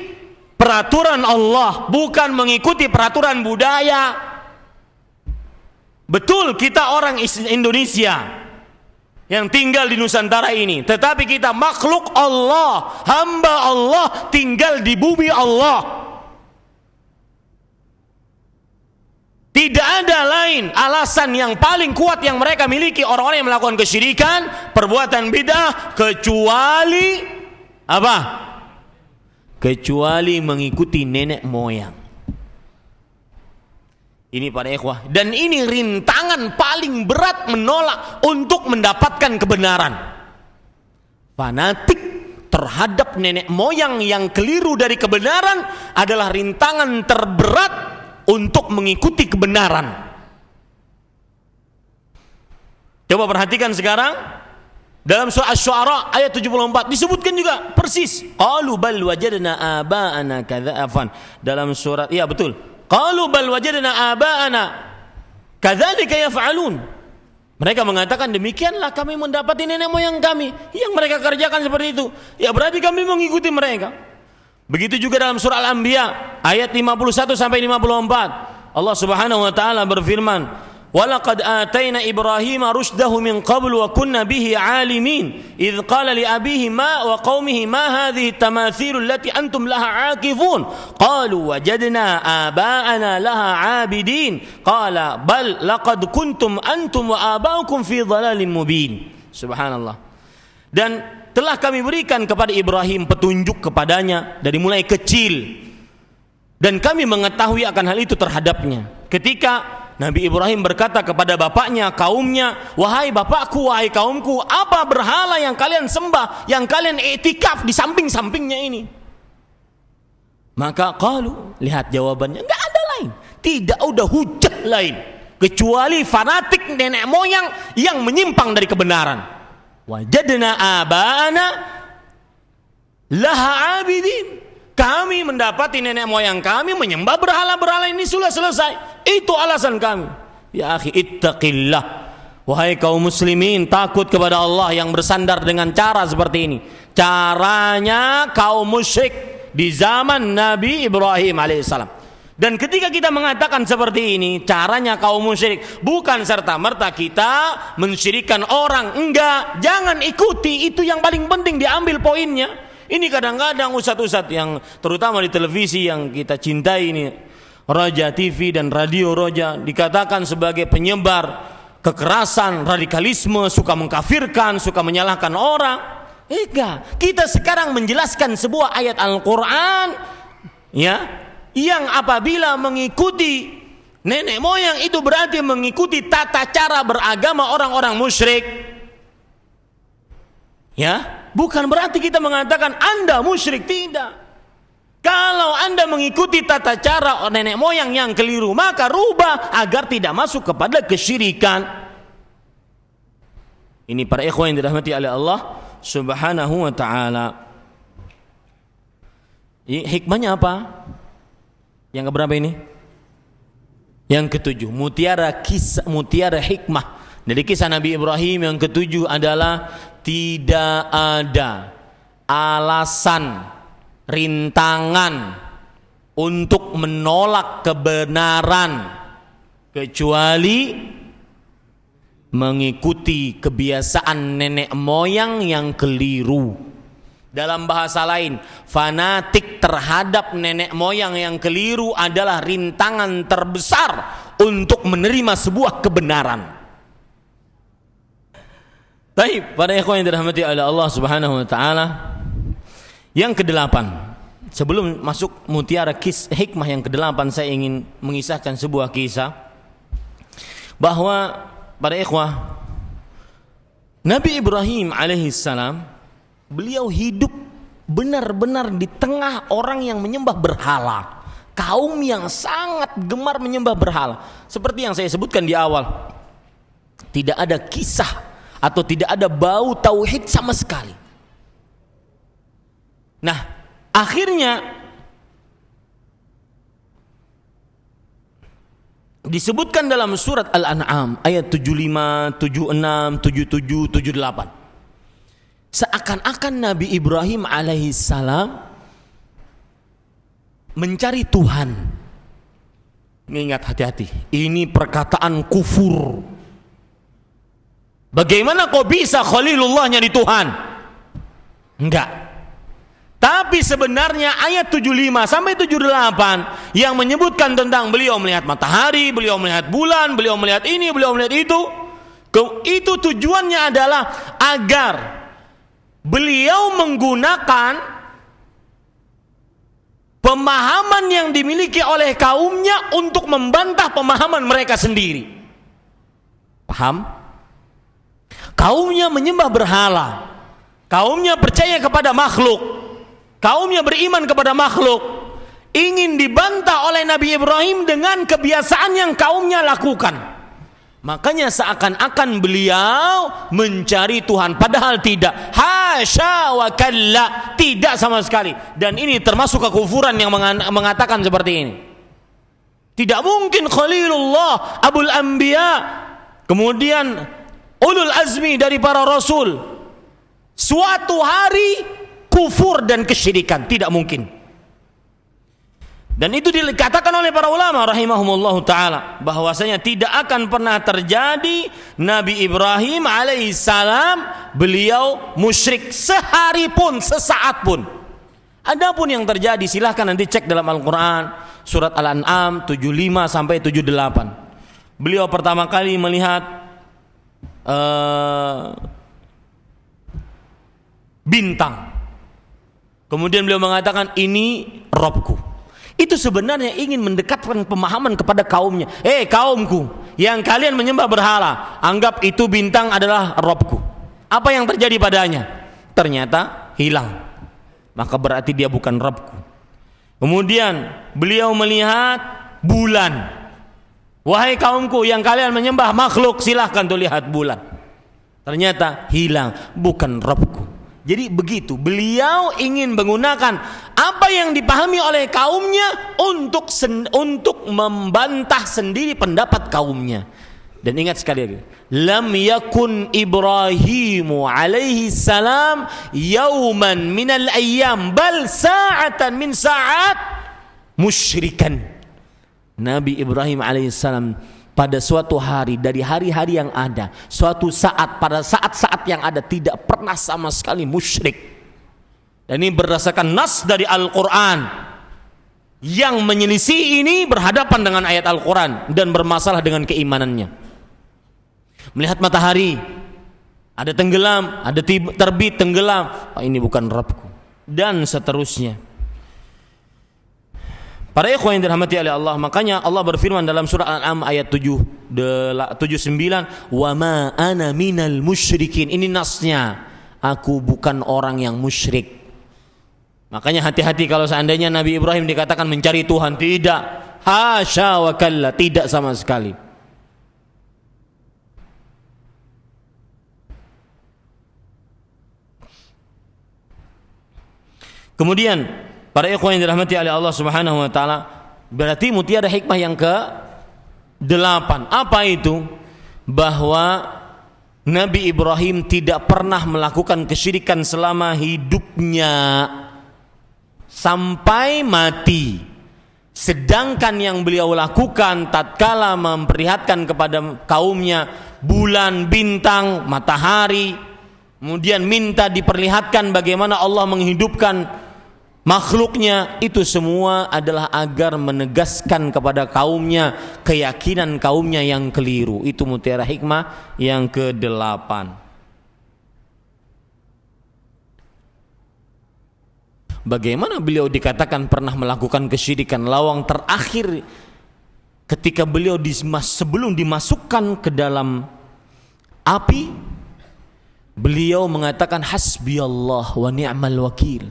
peraturan Allah, bukan mengikuti peraturan budaya. Betul kita orang Indonesia yang tinggal di Nusantara ini, tetapi kita makhluk Allah, hamba Allah, tinggal di bumi Allah. Tidak ada lain alasan yang paling kuat yang mereka miliki orang-orang yang melakukan kesyirikan, perbuatan bid'ah, kecuali apa? Kecuali mengikuti nenek moyang. Ini para ikhwah, dan ini rintangan paling berat menolak untuk mendapatkan kebenaran. Fanatik terhadap nenek moyang yang keliru dari kebenaran adalah rintangan terberat untuk mengikuti kebenaran. Coba perhatikan sekarang dalam surah Asy-Syu'ara ayat 74 disebutkan juga persis. Qalu bal wajadna aba'ana kadza'afan. Dalam surat, iya betul. Qalu bal wajadna aba'ana kadzalika yaf'alun. Mereka mengatakan demikianlah kami mendapati nenek moyang kami yang mereka kerjakan seperti itu. Ya berarti kami mengikuti mereka. Begitu juga dalam surah Al-Anbiya ayat 51 sampai 54. Allah Subhanahu wa taala berfirman, وَلَقَدْ آتَيْنَا إِبْرَاهِيمَ رُشْدَهُ مِنْ قَبْلُ وَكُنَّا بِهِ عَالِمِينَ إِذْ قَالَ لِأَبِيهِ مَا وَقَوْمِهِ مَا هَذِهِ التَّمَاثِيلُ الَّتِي أَنْتُمْ لَهَا عَاكِفُونَ قَالُوا وَجَدْنَا آبَاءَنَا لَهَا عَابِدِينَ قَالَ بَلْ لَقَدْ كُنْتُمْ أَنْتُمْ وَآبَاؤُكُمْ فِي ضَلَالٍ مُبِينٍ. Subhanallah. Dan telah kami berikan kepada Ibrahim petunjuk kepadanya dari mulai kecil, dan kami mengetahui akan hal itu terhadapnya. Ketika Nabi Ibrahim berkata kepada bapaknya, kaumnya, wahai bapakku, wahai kaumku, apa berhala yang kalian sembah, yang kalian iktikaf di samping-sampingnya ini? Maka qalu, lihat jawabannya, enggak ada lain, tidak ada hujah lain kecuali fanatik nenek moyang yang menyimpang dari kebenaran. Wajadna aba'ana laha abidin. Kami mendapati nenek moyang kami menyembah berhala-berhala, ini sudah selesai. Itu alasan kami. Ya akhi, ittaqillah. Wahai kaum muslimin, takut kepada Allah yang bersandar dengan cara seperti ini. Caranya kaum musyrik di zaman Nabi Ibrahim alaihissalam. Dan ketika kita mengatakan seperti ini, caranya kaum musyrik, bukan serta-merta kita mensyirikkan orang. Enggak, jangan ikuti. Itu yang paling penting, diambil poinnya. Ini kadang-kadang ustadz-ustadz yang terutama di televisi yang kita cintai ini, Roja TV dan Radio Roja, dikatakan sebagai penyebar kekerasan, radikalisme, suka mengkafirkan, suka menyalahkan orang. Enggak, kita sekarang menjelaskan sebuah ayat Al-Quran, ya, yang apabila mengikuti nenek moyang itu berarti mengikuti tata cara beragama orang-orang musyrik. Ya, bukan berarti kita mengatakan Anda musyrik, tidak. Kalau Anda mengikuti tata cara nenek moyang yang keliru, maka rubah agar tidak masuk kepada kesyirikan. Ini para ikhwan yang dirahmati oleh Allah Subhanahu wa ta'ala. Hikmahnya apa? Yang keberapa ini? Yang ketujuh, mutiara hikmah dari kisah Nabi Ibrahim. Yang ketujuh adalah tidak ada alasan, rintangan untuk menolak kebenaran kecuali mengikuti kebiasaan nenek moyang yang keliru. Dalam bahasa lain, fanatik terhadap nenek moyang yang keliru adalah rintangan terbesar untuk menerima sebuah kebenaran. Baik, para ikhwan yang dirahmati oleh Allah Subhanahu wa taala. Yang kedelapan, sebelum masuk mutiara hikmah yang kedelapan, saya ingin mengisahkan sebuah kisah bahwa para ikhwah, Nabi Ibrahim alaihissalam, beliau hidup benar-benar di tengah orang yang menyembah berhala, kaum yang sangat gemar menyembah berhala. Seperti yang saya sebutkan di awal, tidak ada kisah atau tidak ada bau tauhid sama sekali. Nah, akhirnya disebutkan dalam surat Al-An'am ayat 75, 76, 77, 78. Seakan-akan Nabi Ibrahim alaihissalam mencari Tuhan. Ingat, hati-hati, ini perkataan kufur. Bagaimana kok bisa Khalilullah nyari Tuhan? Enggak. Tapi sebenarnya ayat 75 sampai 78 yang menyebutkan tentang beliau melihat matahari, beliau melihat bulan, beliau melihat ini, beliau melihat itu tujuannya adalah agar beliau menggunakan pemahaman yang dimiliki oleh kaumnya untuk membantah pemahaman mereka sendiri. Paham? Kaumnya menyembah berhala, kaumnya percaya kepada makhluk, kaumnya beriman kepada makhluk. Ingin dibantah oleh Nabi Ibrahim dengan kebiasaan yang kaumnya lakukan. Makanya seakan-akan beliau mencari Tuhan, padahal tidak. Hasya wa kalla, tidak sama sekali. Dan ini termasuk kekufuran yang mengatakan seperti ini. Tidak mungkin Khalilullah, Abul Anbiya, kemudian ulul azmi dari para rasul, suatu hari kufur dan kesyirikan, tidak mungkin. Dan itu dikatakan oleh para ulama rahimahumullah ta'ala, bahwasanya tidak akan pernah terjadi Nabi Ibrahim alaihissalam beliau musyrik sehari pun, sesaat pun. Adapun yang terjadi silahkan nanti cek dalam Al-Quran, surat Al-An'am 75 sampai 78. Beliau pertama kali melihat bintang, kemudian beliau mengatakan ini Robku. Itu sebenarnya ingin mendekatkan pemahaman kepada kaumnya. Kaumku, yang kalian menyembah berhala, anggap itu bintang adalah Robku. Apa yang terjadi padanya? Ternyata hilang. Maka berarti dia bukan Robku. Kemudian beliau melihat bulan. Wahai kaumku, yang kalian menyembah makhluk, silahkan tuh lihat bulan. Ternyata hilang, bukan Robku. Jadi begitu, beliau ingin menggunakan apa yang dipahami oleh kaumnya untuk membantah sendiri pendapat kaumnya. Dan ingat sekali lagi, lam yakun Ibrahimu alaihi salam yauman minal ayyam bal sa'atan min sa'at musyrikan. Nabi Ibrahim alaihi salam pada suatu hari dari hari-hari yang ada, suatu saat pada saat-saat yang ada tidak pernah sama sekali musyrik. Dan ini berdasarkan nas dari Al-Quran. Yang menyelisih ini berhadapan dengan ayat Al-Quran dan bermasalah dengan keimanannya. Melihat matahari, ada tenggelam, ada terbit, tenggelam, ini bukan Rabbku, dan seterusnya. Para ikhwan yang dirahmati oleh Allah, makanya Allah berfirman dalam surah Al-An'am ayat 79, "Wa ma ana minal musyrikin." Ini nasnya, aku bukan orang yang musyrik. Makanya hati-hati kalau seandainya Nabi Ibrahim dikatakan mencari Tuhan, tidak. Hasya wa kalla, tidak sama sekali. Kemudian para ikhwan yang dirahmati oleh Allah Subhanahu wa taala, berarti mutiara hikmah yang ke-8. Apa itu? Bahwa Nabi Ibrahim tidak pernah melakukan kesyirikan selama hidupnya sampai mati. Sedangkan yang beliau lakukan tatkala memperlihatkan kepada kaumnya bulan, bintang, matahari, kemudian minta diperlihatkan bagaimana Allah menghidupkan makhluknya, itu semua adalah agar menegaskan kepada kaumnya keyakinan kaumnya yang keliru. Itu mutiara hikmah yang ke-8. Bagaimana beliau dikatakan pernah melakukan kesyirikan? Lawang terakhir ketika beliau sebelum dimasukkan ke dalam api, beliau mengatakan hasbiyallah wa ni'mal wakil.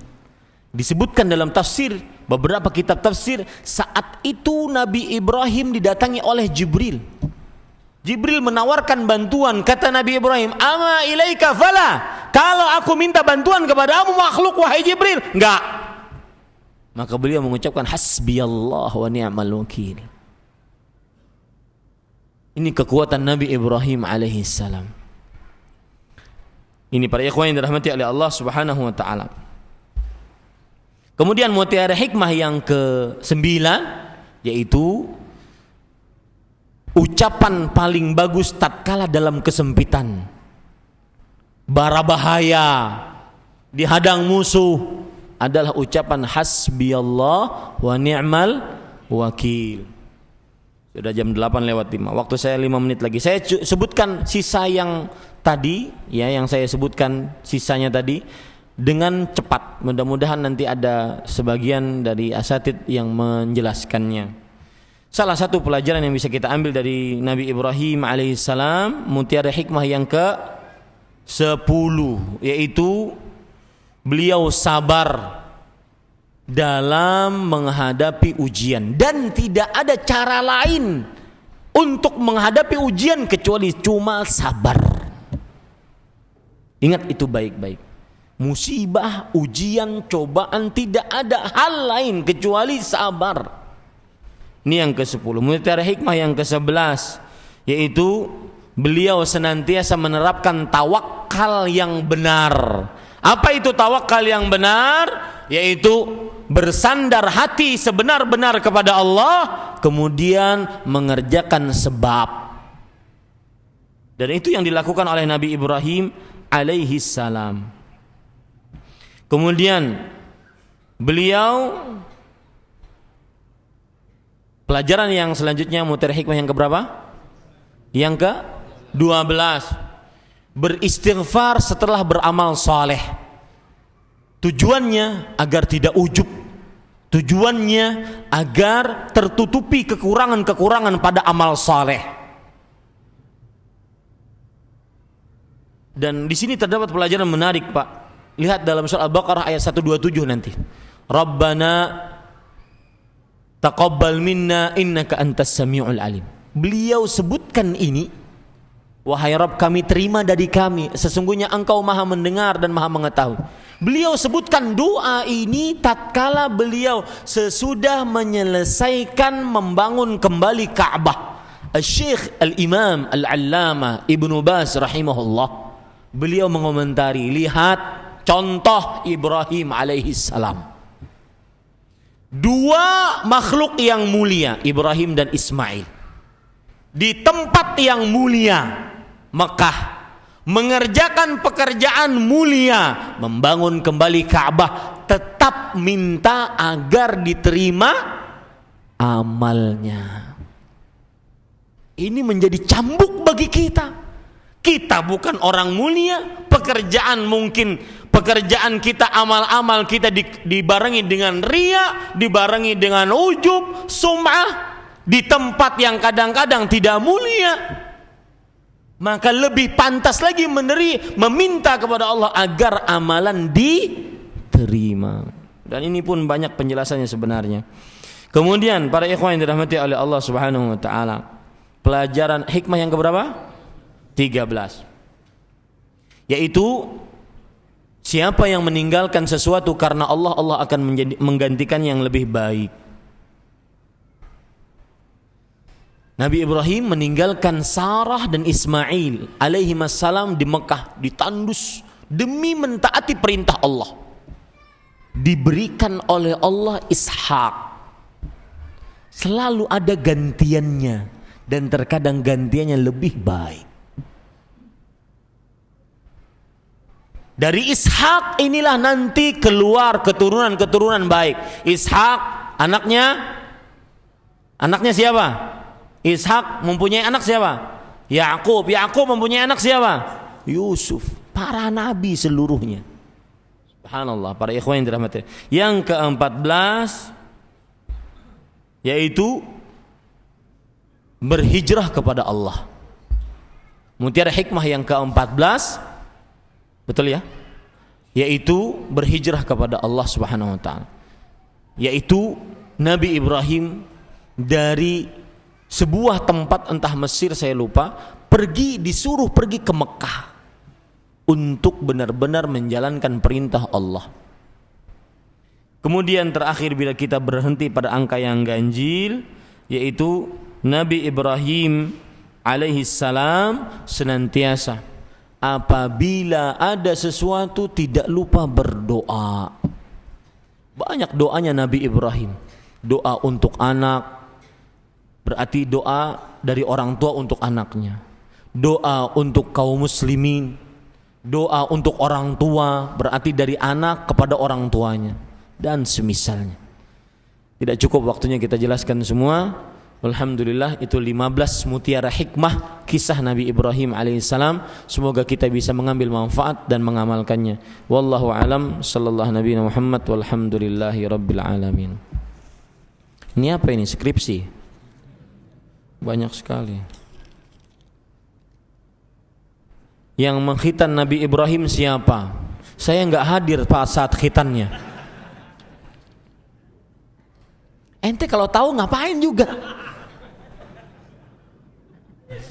Disebutkan dalam tafsir, beberapa kitab tafsir, saat itu Nabi Ibrahim didatangi oleh Jibril. Jibril menawarkan bantuan, kata Nabi Ibrahim, "Ama ilaika fala." Kalau aku minta bantuan kepadamu makhluk wahai Jibril, enggak. Maka beliau mengucapkan hasbiyallah wa ni'mal wakil. Ini kekuatan Nabi Ibrahim alaihi salam. Ini para ikhwan yang dirahmati oleh Allah Subhanahu wa taala. Kemudian mutiara hikmah yang ke-9 yaitu ucapan paling bagus tatkala dalam kesempitan, bara bahaya, dihadang musuh, adalah ucapan hasbiyallah wa ni'mal wakil. Sudah jam 8:05. Waktu saya 5 menit lagi. Saya sebutkan sisa yang tadi, ya, yang saya sebutkan sisanya tadi dengan cepat. Mudah-mudahan nanti ada sebagian dari asatid yang menjelaskannya. Salah satu pelajaran yang bisa kita ambil dari Nabi Ibrahim alaihissalam, mutiara hikmah yang ke-10, yaitu beliau sabar dalam menghadapi ujian, dan tidak ada cara lain untuk menghadapi ujian kecuali cuma sabar. Ingat itu baik-baik. Musibah, ujian, cobaan, tidak ada hal lain kecuali sabar. Ini yang ke-10. Mutiara hikmah yang ke-11, yaitu beliau senantiasa menerapkan tawakal yang benar. Apa itu tawakal yang benar? Yaitu bersandar hati sebenar-benar kepada Allah, kemudian mengerjakan sebab. Dan itu yang dilakukan oleh Nabi Ibrahim alaihi salam. Kemudian beliau, pelajaran yang selanjutnya, mutiara hikmah yang keberapa? Yang ke-12, beristighfar setelah beramal saleh. Tujuannya agar tidak ujub, tujuannya agar tertutupi kekurangan-kekurangan pada amal saleh. Dan di sini terdapat pelajaran menarik, Pak. Lihat dalam surah Al-Baqarah ayat 127 nanti. Rabbana taqabbal minna innaka antas samiul alim. Beliau sebutkan ini, wahai Rabb kami, terima dari kami, sesungguhnya Engkau Maha mendengar dan Maha mengetahui. Beliau sebutkan doa ini tatkala beliau sesudah menyelesaikan membangun kembali Ka'bah. Syekh Al-Imam Al-Allamah Ibnu Baz rahimahullah, beliau mengomentari, lihat contoh Ibrahim alaihi salam. Dua makhluk yang mulia, Ibrahim dan Ismail, di tempat yang mulia, Mekah, mengerjakan pekerjaan mulia, membangun kembali Ka'bah, tetap minta agar diterima amalnya. Ini menjadi cambuk bagi kita. Kita bukan orang mulia, pekerjaan kita, amal-amal kita dibarengi dengan riya, dibarengi dengan ujub, sum'ah, di tempat yang kadang-kadang tidak mulia. Maka lebih pantas lagi meminta kepada Allah agar amalan diterima. Dan ini pun banyak penjelasannya sebenarnya. Kemudian para ikhwan yang dirahmati oleh Allah Subhanahu wa taala, pelajaran hikmah yang keberapa? 13. Yaitu siapa yang meninggalkan sesuatu karena Allah, Allah akan menggantikan yang lebih baik. Nabi Ibrahim meninggalkan Sarah dan Ismail alaihi wassalam di Mekah, ditandus demi mentaati perintah Allah. Diberikan oleh Allah Ishak. Selalu ada gantiannya, dan terkadang gantiannya lebih baik. Dari Ishak inilah nanti keluar keturunan-keturunan baik. Ishak anaknya siapa? Ishak mempunyai anak siapa? Yakub. Yakub mempunyai anak siapa? Yusuf. Para nabi seluruhnya. Subhanallah, para ikhwan yang dirahmati. Yang ke-14 yaitu berhijrah kepada Allah. Mutiara hikmah yang ke-14, betul ya? Yaitu berhijrah kepada Allah Subhanahu wa taala. Yaitu Nabi Ibrahim dari sebuah tempat, entah Mesir saya lupa, disuruh pergi ke Mekah untuk benar-benar menjalankan perintah Allah. Kemudian terakhir, bila kita berhenti pada angka yang ganjil, yaitu Nabi Ibrahim alaihi salam senantiasa apabila ada sesuatu tidak lupa berdoa. Banyak doanya Nabi Ibrahim. Doa untuk anak, berarti doa dari orang tua untuk anaknya. Doa untuk kaum muslimin. Doa untuk orang tua, berarti dari anak kepada orang tuanya, dan semisalnya. Tidak cukup waktunya kita jelaskan semua. Alhamdulillah, itu 15 mutiara hikmah kisah Nabi Ibrahim alaihissalam. Semoga kita bisa mengambil manfaat dan mengamalkannya. Wallahu alam, sallallahu nabi Muhammad, walhamdulillahi rabbil alamin. Ini apa ini? Skripsi? Banyak sekali. Yang mengkhitan Nabi Ibrahim siapa? Saya enggak hadir saat khitannya. Ente kalau tahu ngapain juga?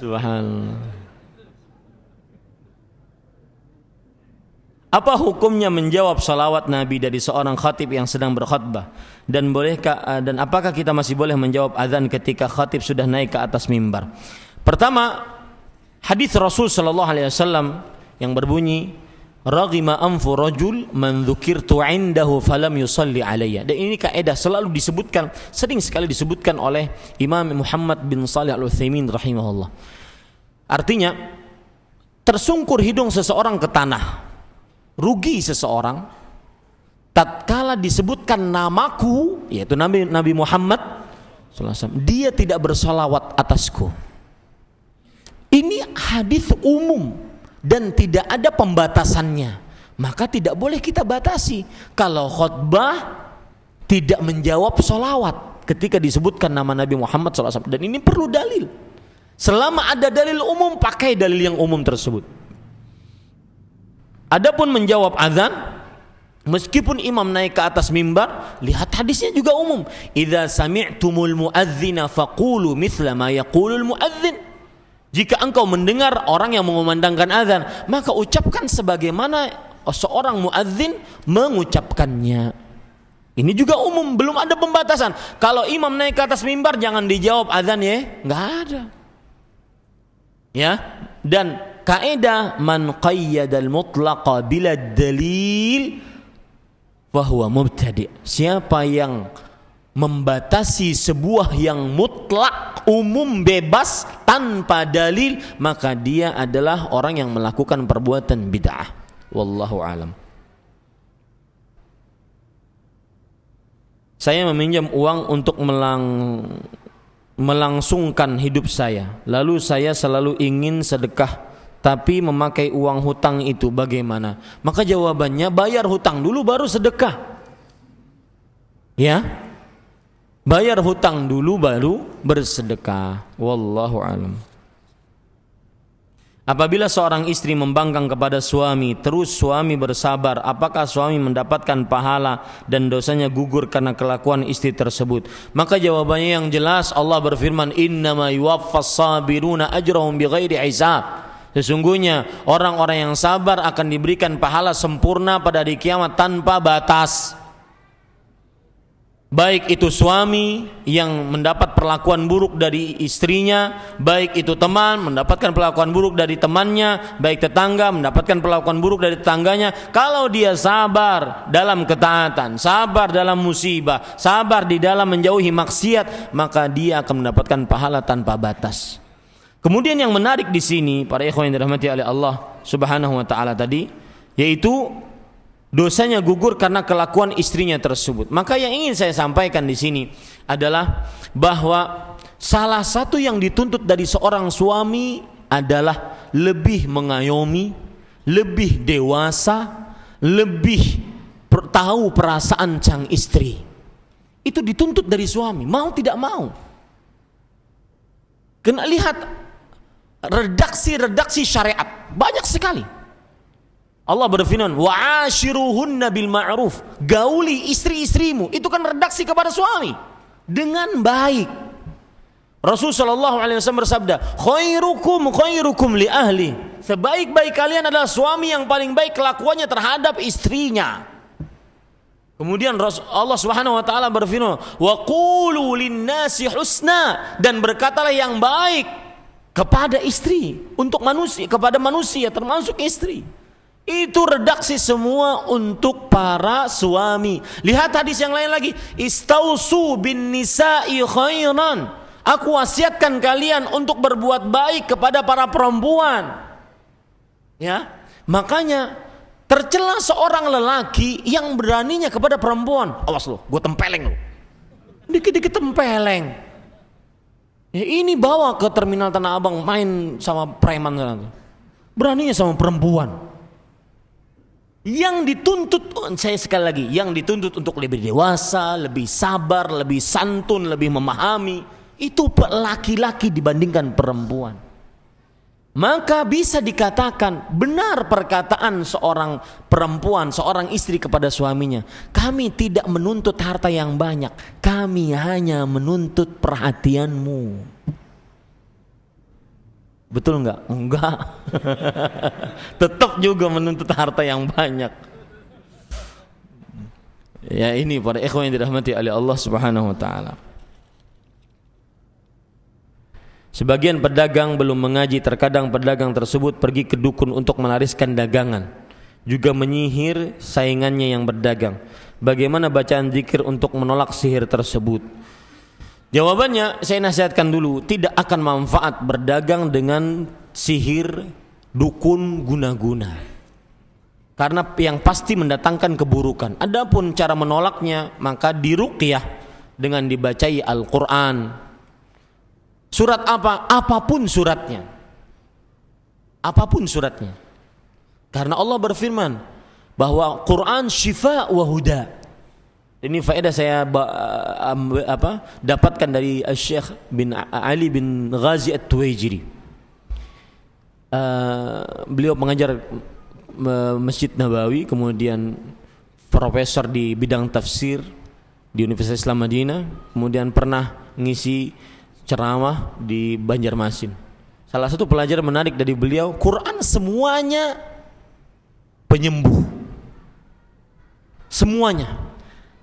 Subhanallah. Apa hukumnya menjawab salawat Nabi dari seorang khatib yang sedang berkhutbah? Dan apakah kita masih boleh menjawab azan ketika khatib sudah naik ke atas mimbar? Pertama, hadis Rasul sallallahu alaihi wasallam yang berbunyi, "Raghima anfu rajul man dzukirtu 'indahu falam yusalli alayya." Dan ini kaidah selalu disebutkan, sering sekali disebutkan oleh Imam Muhammad bin Shalih Al-Utsaimin rahimahullah. Artinya, tersungkur hidung seseorang ke tanah, rugi seseorang tatkala disebutkan namaku, yaitu Nabi Muhammad SAW, dia tidak bersalawat atasku. Ini hadis umum dan tidak ada pembatasannya, maka tidak boleh kita batasi. Kalau khutbah tidak menjawab salawat ketika disebutkan nama Nabi Muhammad SAW, dan ini perlu dalil. Selama ada dalil umum, pakai dalil yang umum tersebut. Adapun menjawab azan, meskipun imam naik ke atas mimbar, lihat hadisnya juga umum. Idza sami'tumul muadzdzina faqulu mithla ma yaqulul muadzdzin. Jika engkau mendengar orang yang mengumandangkan azan, maka ucapkan sebagaimana seorang muadzdzin mengucapkannya. Ini juga umum, belum ada pembatasan. Kalau imam naik ke atas mimbar jangan dijawab azan ya, enggak ada. Ya, dan kaidah man qayyadal mutlaqa bila dalil fahuwa mubtadi'. Siapa yang membatasi sebuah yang mutlak, umum, bebas tanpa dalil, maka dia adalah orang yang melakukan perbuatan bid'ah. Wallahu alam. Saya meminjam uang untuk melangsungkan hidup saya. Lalu saya selalu ingin sedekah, tapi memakai uang hutang itu bagaimana? Maka jawabannya, bayar hutang dulu baru sedekah. Ya, bayar hutang dulu baru bersedekah. Wallahu alam. Apabila seorang istri membangkang kepada suami, terus suami bersabar, apakah suami mendapatkan pahala dan dosanya gugur karena kelakuan istri tersebut? Maka jawabannya yang jelas, Allah berfirman, "Innama yuwaffas sabiruna ajrahum bighairi hisab." Sesungguhnya orang-orang yang sabar akan diberikan pahala sempurna pada hari kiamat tanpa batas. Baik itu suami yang mendapat perlakuan buruk dari istrinya, baik itu teman mendapatkan perlakuan buruk dari temannya, baik tetangga mendapatkan perlakuan buruk dari tetangganya. Kalau dia sabar dalam ketaatan, sabar dalam musibah, sabar di dalam menjauhi maksiat, maka dia akan mendapatkan pahala tanpa batas. Kemudian yang menarik di sini, para ikhwan yang dirahmati oleh Allah Subhanahu wa taala tadi, yaitu dosanya gugur karena kelakuan istrinya tersebut. Maka yang ingin saya sampaikan di sini adalah bahwa salah satu yang dituntut dari seorang suami adalah lebih mengayomi, lebih dewasa, lebih tahu perasaan sang istri. Itu dituntut dari suami, mau tidak mau. Kena lihat redaksi syariat banyak sekali. Allah berfirman, wa'ashiruhunna bil ma'ruf, gauli istri-istrimu, itu kan redaksi kepada suami dengan baik. Rasul sallallahu alaihi wasallam bersabda, khairukum li ahli, sebaik-baik kalian adalah suami yang paling baik kelakuannya terhadap istrinya. Kemudian Allah Subhanahu wa taala berfirman, wa qulu lin-nasi husna, dan berkatalah yang baik kepada istri, untuk manusia, kepada manusia termasuk istri. Itu redaksi semua untuk para suami. Lihat hadis yang lain lagi, istausu bin nisa'i khairan, aku wasiatkan kalian untuk berbuat baik kepada para perempuan. Ya, makanya tercela seorang lelaki yang beraninya kepada perempuan. Awas lo, gue tempeleng lo, dikit-dikit tempeleng. Ya, ini bawa ke terminal Tanah Abang, main sama preman sana, beraninya sama perempuan. Yang dituntut, saya sekali lagi, yang dituntut untuk lebih dewasa, lebih sabar, lebih santun, lebih memahami, itu laki-laki dibandingkan perempuan. maka bisa dikatakan benar perkataan seorang perempuan, seorang istri kepada suaminya, kami tidak menuntut harta yang banyak, kami hanya menuntut perhatianmu. Betul enggak? Enggak. Tetap juga menuntut harta yang banyak. Ya, ini para ikhwan yang dirahmati oleh Allah Subhanahu wa taala. Sebagian pedagang belum mengaji, terkadang pedagang tersebut pergi ke dukun untuk melariskan dagangan, juga menyihir saingannya yang berdagang. Bagaimana bacaan zikir untuk menolak sihir tersebut? Jawabannya saya nasihatkan dulu, tidak akan manfaat berdagang dengan sihir, dukun, guna-guna. Karena yang pasti mendatangkan keburukan. Adapun cara menolaknya, maka diruqyah dengan dibacai Al-Qur'an. Surat apa? Apapun suratnya. Apapun suratnya. Karena Allah berfirman bahwa Quran syifa wa huda. Ini faedah saya dapatkan dari Syekh bin Ali bin Ghazi At-Tuwaijiri. Beliau mengajar Masjid Nabawi, kemudian profesor di bidang tafsir di Universitas Islam Madinah, kemudian pernah ngisi ceramah di Banjarmasin. Salah satu pelajaran menarik dari beliau, Quran semuanya penyembuh. Semuanya.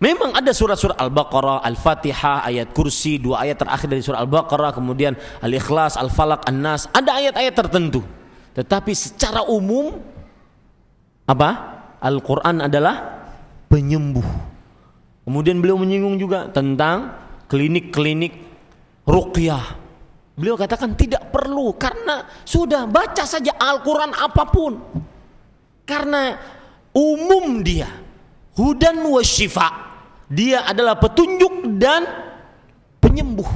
Memang ada surat-surat Al-Baqarah, Al-Fatihah, ayat kursi, 2 ayat terakhir dari surah Al-Baqarah, kemudian Al-Ikhlas, Al-Falaq, An-Nas, ada ayat-ayat tertentu. Tetapi secara umum apa? Al-Quran adalah penyembuh. Kemudian beliau menyinggung juga tentang klinik-klinik ruqyah. Beliau katakan tidak perlu, karena sudah baca saja Al-Quran apapun. Karena umum dia hudan wa syifa, dia adalah petunjuk dan penyembuh.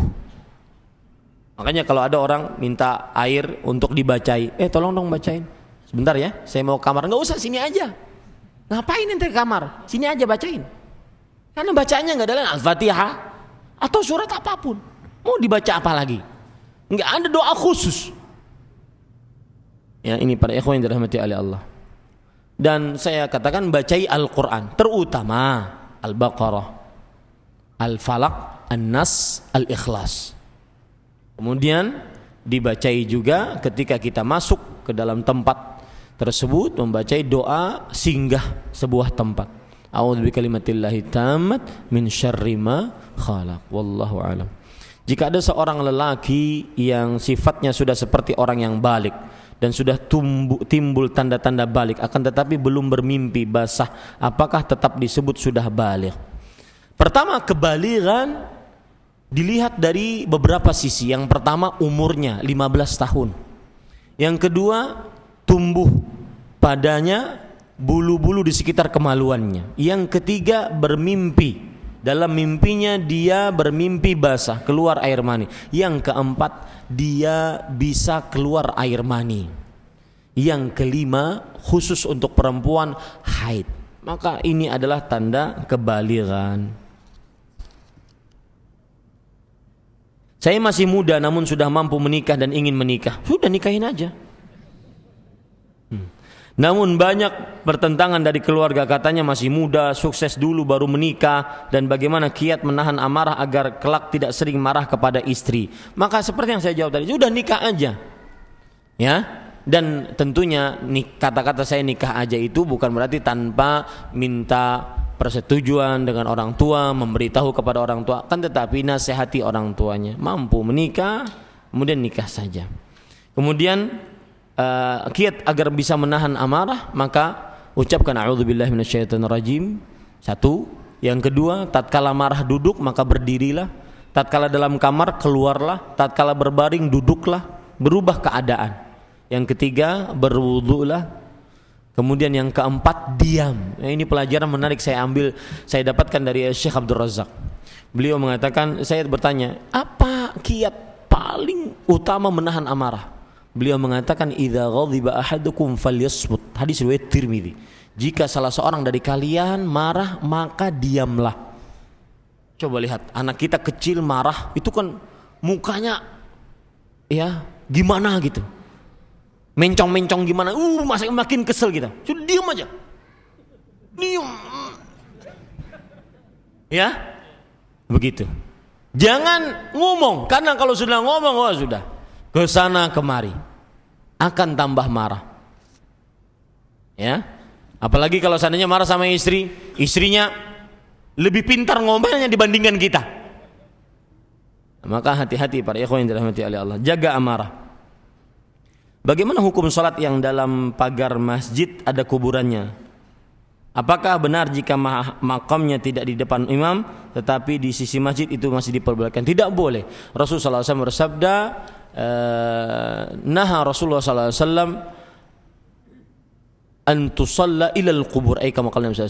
Makanya kalau ada orang minta air untuk dibacai, tolong dong bacain. Sebentar ya, saya mau ke kamar. Enggak usah, sini aja. Ngapain ente ke kamar? Sini aja bacain. Karena bacaannya enggak ada lain Al-Fatihah atau surat apapun. Mau dibaca apa lagi? Enggak ada doa khusus. Ya, ini para ikhwan yang dirahmati oleh Allah. Dan saya katakan bacai Al-Quran, terutama Al-Baqarah, Al-Falaq, An-Nas, Al-Ikhlas. Kemudian dibacai juga ketika kita masuk ke dalam tempat tersebut, membacai doa singgah sebuah tempat. A'udzu bikalimatillahi tammat min syarri ma khalaq. Wallahu a'lam. Jika ada seorang lelaki yang sifatnya sudah seperti orang yang balik dan sudah timbul tanda-tanda balik, akan tetapi belum bermimpi basah, apakah tetap disebut sudah balik? Pertama, kebalighan dilihat dari beberapa sisi. Yang pertama, umurnya 15 tahun. Yang kedua, tumbuh padanya bulu-bulu di sekitar kemaluannya. Yang ketiga, bermimpi. Dalam mimpinya dia bermimpi basah, keluar air mani. Yang keempat, dia bisa keluar air mani. Yang kelima, khusus untuk perempuan, haid. Maka ini adalah tanda kebalighan. Saya masih muda namun sudah mampu menikah dan ingin menikah. Sudah, nikahin aja. Namun banyak pertentangan dari keluarga, katanya masih muda, sukses dulu baru menikah, dan bagaimana kiat menahan amarah agar kelak tidak sering marah kepada istri. Maka seperti yang saya jawab tadi, sudah nikah aja. Ya. Dan tentunya kata-kata saya nikah aja itu bukan berarti tanpa minta persetujuan dengan orang tua, memberitahu kepada orang tua, kan tetapi nasihati orang tuanya. Mampu menikah, kemudian nikah saja. Kemudian kiat agar bisa menahan amarah, maka ucapkan a'udzubillahi minasyaitonirrajim. Satu. Yang kedua, tatkala marah duduk maka berdirilah, tatkala dalam kamar keluarlah, tatkala berbaring duduklah, berubah keadaan. Yang ketiga, berwudulah. Kemudian yang keempat, diam. Ini pelajaran menarik saya dapatkan dari Syekh Abdul Razak. Beliau mengatakan, saya bertanya, apa kiat paling utama menahan amarah? Beliau mengatakan, idza ghadiba ahadukum falyasmut. Hadis riwayat Tirmidzi. Jika salah seorang dari kalian marah, maka diamlah. Coba lihat, anak kita kecil marah, itu kan mukanya ya gimana gitu. Mencong-mencong gimana? Makin kesel kita. Sudah diam aja. Diam. Ya? Begitu. Jangan ngomong, karena kalau sudah ngomong, sudah ke sana kemari akan tambah marah. Ya? Apalagi kalau seandainya marah sama istrinya lebih pintar ngomongnya dibandingkan kita. Maka hati-hati para ikhwan yang dirahmati oleh Allah, jaga amarah. Bagaimana hukum salat yang dalam pagar masjid ada kuburannya? Apakah benar jika makamnya tidak di depan imam tetapi di sisi masjid itu masih diperbolehkan? Tidak boleh. Rasulullah SAW bersabda, naha Rasulullah SAW an tusalla ilal qubur.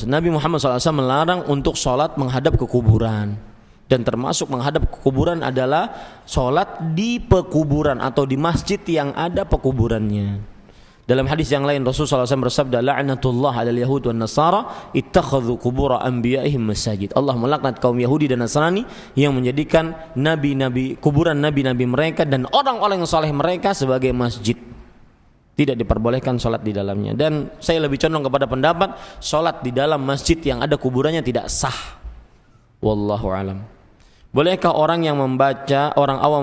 Nabi Muhammad SAW melarang untuk salat menghadap ke kuburan. Dan termasuk menghadap ke kuburan adalah salat di pekuburan atau di masjid yang ada pekuburannya. Dalam hadis yang lain Rasulullah SAW bersabda, la'natullah 'alal yahud wan nasara ittakhadhu qubur anbiya'ihim masajid. Allah melaknat kaum Yahudi dan Nasrani yang menjadikan kuburan nabi-nabi mereka dan orang-orang yang saleh mereka sebagai masjid. Tidak diperbolehkan salat di dalamnya. Dan saya lebih condong kepada pendapat salat di dalam masjid yang ada kuburannya tidak sah. Wallahu alam. Bolehkah orang awam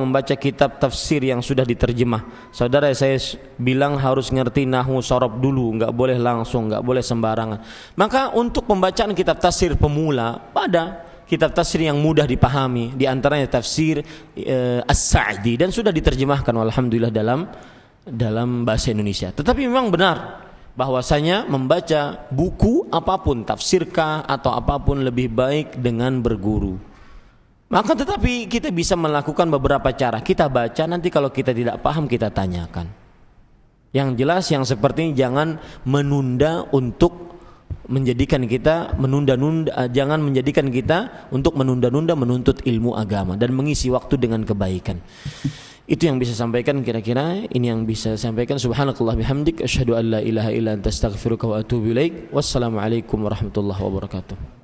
membaca kitab tafsir yang sudah diterjemah? Saudara, saya bilang harus ngerti nahwu sorob dulu, enggak boleh langsung, enggak boleh sembarangan. Maka untuk pembacaan kitab tafsir pemula, ada kitab tafsir yang mudah dipahami, di antaranya tafsir As-Sa'di, dan sudah diterjemahkan alhamdulillah dalam bahasa Indonesia. Tetapi memang benar bahwasanya membaca buku apapun, tafsirkah atau apapun, lebih baik dengan berguru. Maka tetapi kita bisa melakukan beberapa cara. Kita baca, nanti kalau kita tidak paham kita tanyakan. Yang jelas yang seperti ini jangan menunda untuk menjadikan kita jangan menjadikan kita untuk menunda-nunda menuntut ilmu agama dan mengisi waktu dengan kebaikan. Itu yang bisa sampaikan kira-kira. Ini yang bisa sampaikan. Subhanakallah bihamdik asyhadu an la ilaha illa anta astaghfiruka wa atubu ilaik. Wassalamualaikum warahmatullahi wabarakatuh.